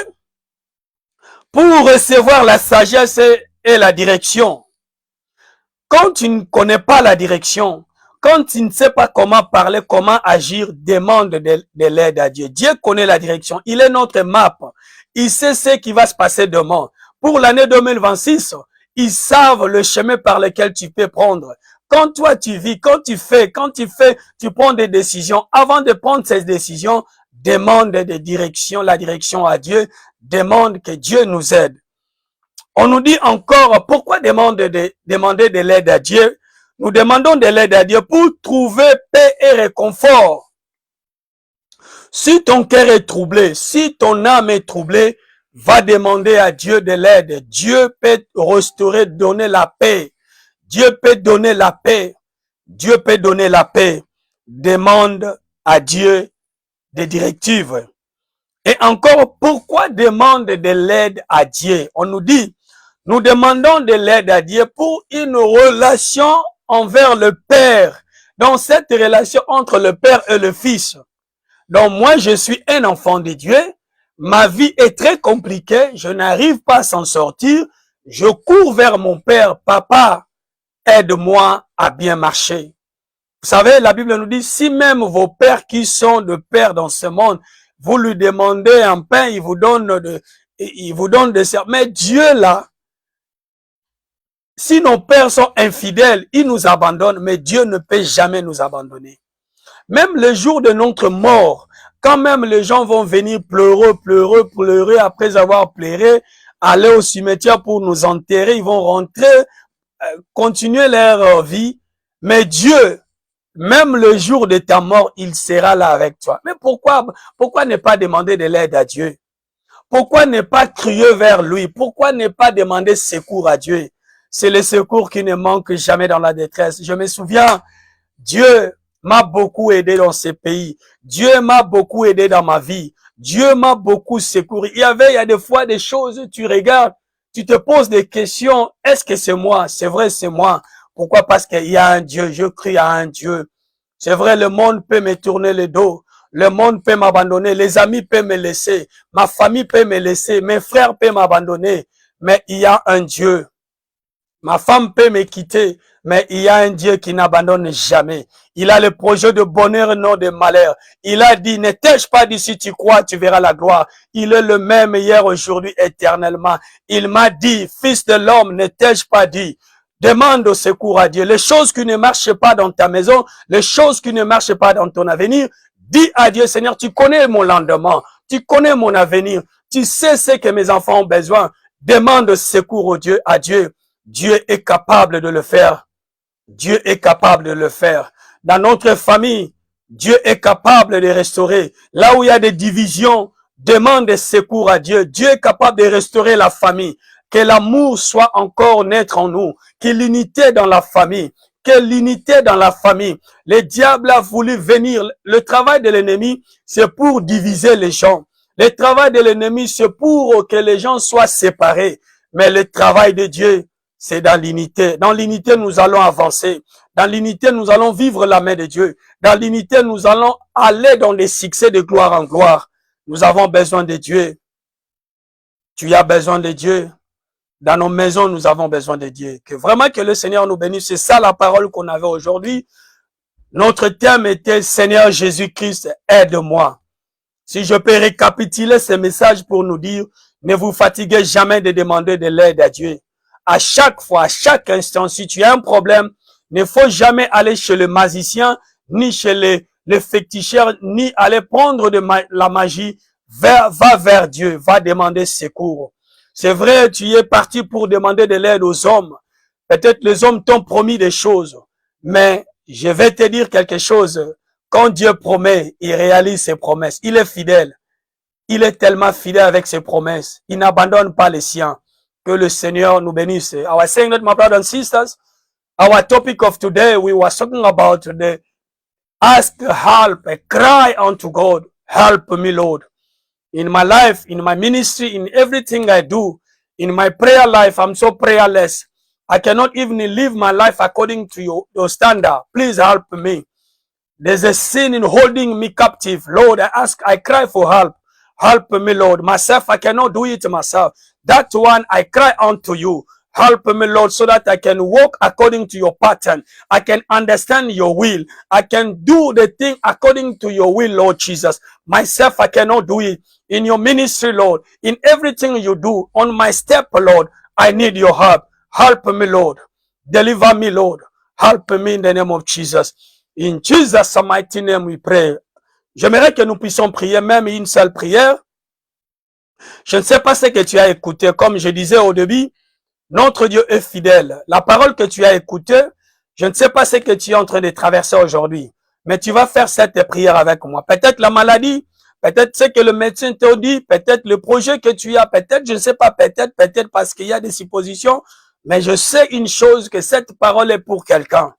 pour recevoir la sagesse et la direction. Quand tu ne connais pas la direction, Quand tu ne sais pas comment parler, comment agir, demande de l'aide à Dieu. Dieu connaît la direction. Il est notre map. Il sait ce qui va se passer demain. Pour l'année 2026, ils savent le chemin par lequel tu peux prendre. Quand toi tu vis, quand tu fais, tu prends des décisions. Avant de prendre ces décisions, demande la direction à Dieu. Demande que Dieu nous aide. On nous dit encore, pourquoi demander de l'aide à Dieu? Nous demandons de l'aide à Dieu pour trouver paix et réconfort. Si ton cœur est troublé, si ton âme est troublée, va demander à Dieu de l'aide. Dieu peut restaurer, donner la paix. Dieu peut donner la paix. Dieu peut donner la paix. Demande à Dieu des directives. Et encore, pourquoi demande de l'aide à Dieu? On nous dit, nous demandons de l'aide à Dieu pour une relation envers le Père. Dans cette relation entre le Père et le Fils. Donc moi, je suis un enfant de Dieu. Ma vie est très compliquée. Je n'arrive pas à s'en sortir. Je cours vers mon Père. Papa, aide-moi à bien marcher. Vous savez, la Bible nous dit, si même vos pères qui sont de pères dans ce monde, vous lui demandez un pain, il vous donne des services. Mais Dieu là, si nos pères sont infidèles, ils nous abandonnent, mais Dieu ne peut jamais nous abandonner. Même le jour de notre mort, quand même les gens vont venir pleurer, après avoir pleuré, aller au cimetière pour nous enterrer, ils vont rentrer, continuer leur vie. Mais Dieu, même le jour de ta mort, il sera là avec toi. Mais pourquoi ne pas demander de l'aide à Dieu? Pourquoi ne pas crier vers lui? Pourquoi ne pas demander secours à Dieu? C'est le secours qui ne manque jamais dans la détresse. Je me souviens, Dieu m'a beaucoup aidé dans ce pays. Dieu m'a beaucoup aidé dans ma vie. Dieu m'a beaucoup secouru. Il y a des fois des choses, tu regardes, tu te poses des questions. Est-ce que c'est moi? C'est vrai, c'est moi. Pourquoi? Parce qu'il y a un Dieu. Je crie à un Dieu. C'est vrai, le monde peut me tourner le dos. Le monde peut m'abandonner. Les amis peuvent me laisser. Ma famille peut me laisser. Mes frères peuvent m'abandonner. Mais il y a un Dieu. Ma femme peut me quitter, mais il y a un Dieu qui n'abandonne jamais. Il a le projet de bonheur, non de malheur. Il a dit, ne t'ai-je pas dit, si tu crois, tu verras la gloire. Il est le même hier, aujourd'hui, éternellement. Il m'a dit, fils de l'homme, ne t'ai-je pas dit, demande au secours à Dieu. Les choses qui ne marchent pas dans ta maison, les choses qui ne marchent pas dans ton avenir, dis à Dieu, Seigneur, tu connais mon lendemain, tu connais mon avenir, tu sais ce que mes enfants ont besoin. Demande secours à Dieu. Dieu est capable de le faire. Dieu est capable de le faire. Dans notre famille, Dieu est capable de restaurer. Là où il y a des divisions, demande des secours à Dieu. Dieu est capable de restaurer la famille. Que l'amour soit encore naître en nous. Que l'unité dans la famille. Que l'unité dans la famille. Le diable a voulu venir. Le travail de l'ennemi, c'est pour diviser les gens. Le travail de l'ennemi, c'est pour que les gens soient séparés. Mais le travail de Dieu, c'est dans l'unité. Dans l'unité, nous allons avancer. Dans l'unité, nous allons vivre la main de Dieu. Dans l'unité, nous allons aller dans les succès de gloire en gloire. Nous avons besoin de Dieu. Tu as besoin de Dieu. Dans nos maisons, nous avons besoin de Dieu. Que vraiment que le Seigneur nous bénisse. C'est ça la parole qu'on avait aujourd'hui. Notre thème était Seigneur Jésus-Christ, aide-moi. Si je peux récapituler ce message pour nous dire, ne vous fatiguez jamais de demander de l'aide à Dieu. À chaque fois, à chaque instant, si tu as un problème, ne faut jamais aller chez le magicien, ni chez les féticheurs, ni aller prendre la magie. Va vers Dieu, va demander secours. C'est vrai, tu es parti pour demander de l'aide aux hommes. Peut-être les hommes t'ont promis des choses, mais je vais te dire quelque chose. Quand Dieu promet, il réalise ses promesses. Il est fidèle. Il est tellement fidèle avec ses promesses. Il n'abandonne pas les siens. Que le Seigneur nous bénisse. I was saying that, my brothers and sisters, our topic of today, we were talking about the ask help, cry unto God, help me, Lord. In my life, in my ministry, in everything I do, in my prayer life, I'm so prayerless. I cannot even live my life according to your standard. Please help me. There's a sin in holding me captive. Lord, I cry for help. Help me, Lord. Myself, I cannot do it myself. That one, I cry unto you. Help me, Lord, so that I can walk according to your pattern. I can understand your will. I can do the thing according to your will, Lord Jesus. Myself, I cannot do it. In your ministry, Lord, in everything you do, on my step, Lord, I need your help. Help me, Lord. Deliver me, Lord. Help me in the name of Jesus. In Jesus' mighty name we pray. J'aimerais que nous puissions prier même une seule prière. Je ne sais pas ce que tu as écouté. Comme je disais au début, notre Dieu est fidèle. La parole que tu as écoutée, je ne sais pas ce que tu es en train de traverser aujourd'hui. Mais tu vas faire cette prière avec moi. Peut-être la maladie, peut-être ce que le médecin t'a dit, peut-être le projet que tu as, peut-être, je ne sais pas, peut-être parce qu'il y a des suppositions. Mais je sais une chose, que cette parole est pour quelqu'un.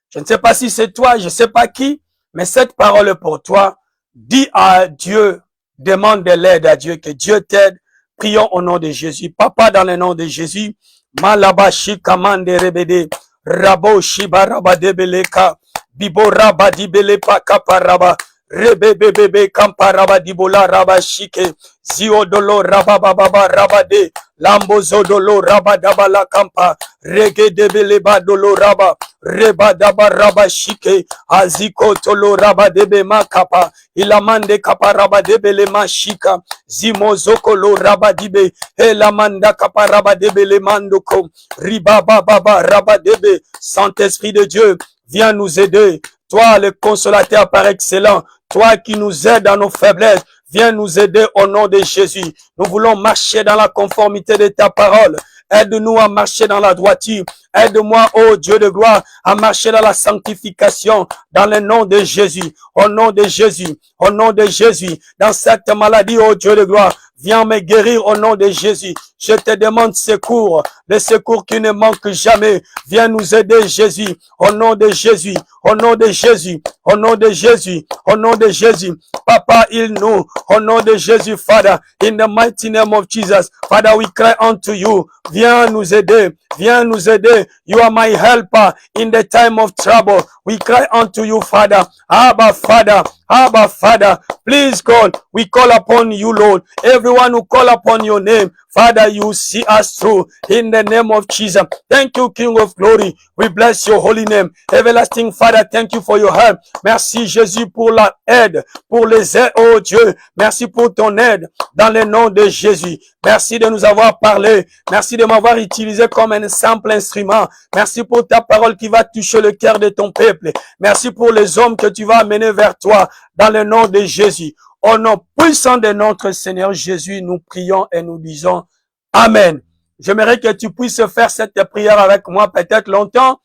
Je ne sais pas si c'est toi, je ne sais pas qui, mais cette parole est pour toi. Dis à Dieu, demande de l'aide à Dieu, que Dieu t'aide. Prions au nom de Jésus. Papa, dans le nom de Jésus, Malabashi Kamande Rebede, Rabo Shiba Rabadebeleka, Bibo Rabadibele Pakaparaba, Rebebebebe Kamparaba Dibola Rabashike, Ziodolo Rabababa Rabade, Lambozodolo Rabadabala Kampa, Regedebele Badolo Raba, Rebadaba Rabashike, Aziko Tolo Rabadebe Makapa, Ilamande Kaparabadebele Mashika, Zimozokolo Rabadibe, Elamanda Kaparabadebele Mandoko, Ribaba Baba Rabadebe, Saint-Esprit de Dieu, viens nous aider. Toi, le consolateur par excellence, toi qui nous aides dans nos faiblesses, viens nous aider au nom de Jésus. Nous voulons marcher dans la conformité de ta parole. Aide-nous à marcher dans la droiture. Aide-moi, ô Dieu de gloire, à marcher dans la sanctification, dans le nom de Jésus, au nom de Jésus, au nom de Jésus. Dans cette maladie, ô Dieu de gloire, viens me guérir au nom de Jésus. Je te demande secours, le secours qui ne manque jamais. Viens nous aider, Jésus, au nom de Jésus, au nom de Jésus, au nom de Jésus, au nom de Jésus. Papa, il nous, au nom de Jésus, Father, in the mighty name of Jesus, Father, we cry unto you. Viens nous aider, viens nous aider. You are my helper in the time of trouble. We cry unto you, Father. Abba, Father. Abba, Father. Please, God, we call upon you, Lord. Everyone who call upon your name, Father, you see us through in the name of Jesus. Thank you, King of glory. We bless your holy name. Everlasting Father, thank you for your help. Merci, Jésus, pour la aide, pour les aides, oh Dieu. Merci pour ton aide dans le nom de Jésus. Merci de nous avoir parlé. Merci de m'avoir utilisé comme un simple instrument. Merci pour ta parole qui va toucher le cœur de ton peuple. Merci pour les hommes que tu vas amener vers toi dans le nom de Jésus. Au nom puissant de notre Seigneur Jésus, nous prions et nous disons Amen. J'aimerais que tu puisses faire cette prière avec moi. Peut-être longtemps,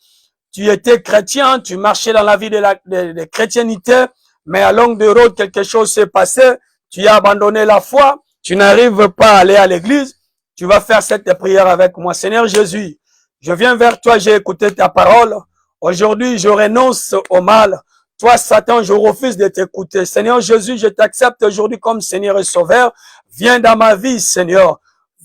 tu étais chrétien, tu marchais dans la vie de chrétienté, mais à longue de route, quelque chose s'est passé. Tu as abandonné la foi. Tu n'arrives pas à aller à l'église. Tu vas faire cette prière avec moi. Seigneur Jésus, je viens vers toi, j'ai écouté ta parole. Aujourd'hui, je renonce au mal. Toi, Satan, je refuse de t'écouter. Seigneur Jésus, je t'accepte aujourd'hui comme Seigneur et Sauveur. Viens dans ma vie, Seigneur.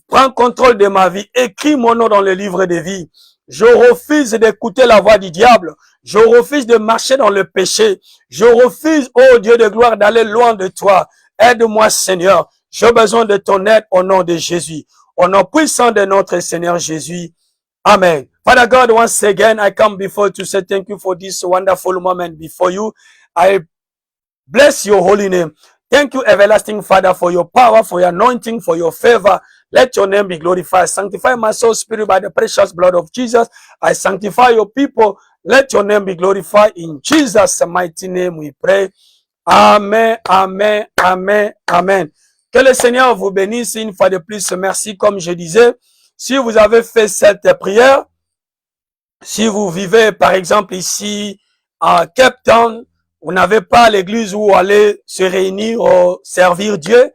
Prends contrôle de ma vie. Écris mon nom dans le livre de vie. Je refuse d'écouter la voix du diable. Je refuse de marcher dans le péché. Je refuse, oh Dieu de gloire, d'aller loin de toi. Aide-moi, Seigneur. J'ai besoin de ton aide au nom de Jésus. Au nom puissant de notre Seigneur Jésus. Amen. Father God, once again, I come before you to say thank you for this wonderful moment before you. I bless your holy name. Thank you, everlasting Father, for your power, for your anointing, for your favor. Let your name be glorified. Sanctify my soul, spirit, by the precious blood of Jesus. I sanctify your people. Let your name be glorified. In Jesus' mighty name we pray. Amen, amen, amen, amen. Que le Seigneur vous bénisse une fois de plus. Merci, comme je disais. Si vous avez fait cette prière, si vous vivez par exemple ici à Cape Town, vous n'avez pas l'église où aller se réunir ou servir Dieu,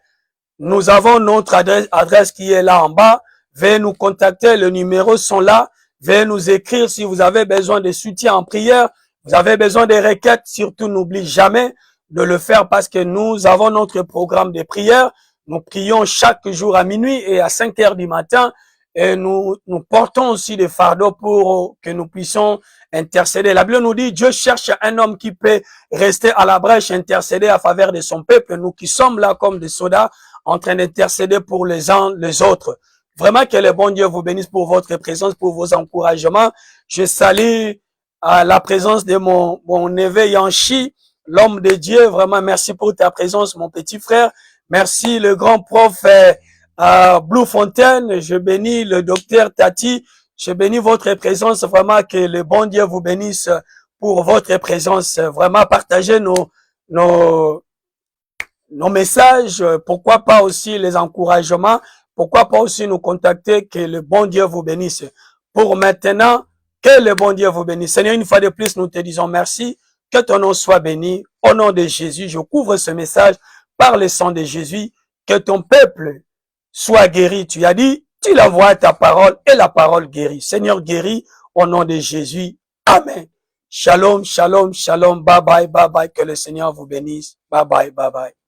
nous avons notre adresse qui est là en bas. Veuillez nous contacter, les numéros sont là. Veuillez nous écrire si vous avez besoin de soutien en prière, vous avez besoin de requêtes. Surtout, n'oubliez jamais de le faire parce que nous avons notre programme de prière. Nous prions chaque jour à minuit et à 5 heures du matin. Et nous portons aussi des fardeaux pour que nous puissions intercéder. La Bible nous dit, Dieu cherche un homme qui peut rester à la brèche, intercéder à faveur de son peuple. Nous qui sommes là comme des soldats, en train d'intercéder pour les uns, les autres. Vraiment que le bon Dieu vous bénisse pour votre présence, pour vos encouragements. Je salue la présence de mon neveu Yanchi, l'homme de Dieu. Vraiment, merci pour ta présence, mon petit frère. Merci le grand prof Blue Fontaine. Je bénis le docteur Tati. Je bénis votre présence. Vraiment que le bon Dieu vous bénisse pour votre présence. Vraiment, partagez nos messages. Pourquoi pas aussi les encouragements. Pourquoi pas aussi nous contacter. Que le bon Dieu vous bénisse. Pour maintenant, que le bon Dieu vous bénisse. Seigneur, une fois de plus, nous te disons merci. Que ton nom soit béni. Au nom de Jésus, je couvre ce message par le sang de Jésus. Que ton peuple soit guéri. Tu as dit, tu l'envoies ta parole et la parole guérit. Seigneur, guéris au nom de Jésus. Amen. Shalom, shalom, shalom. Bye bye, bye bye. Que le Seigneur vous bénisse. Bye bye, bye bye.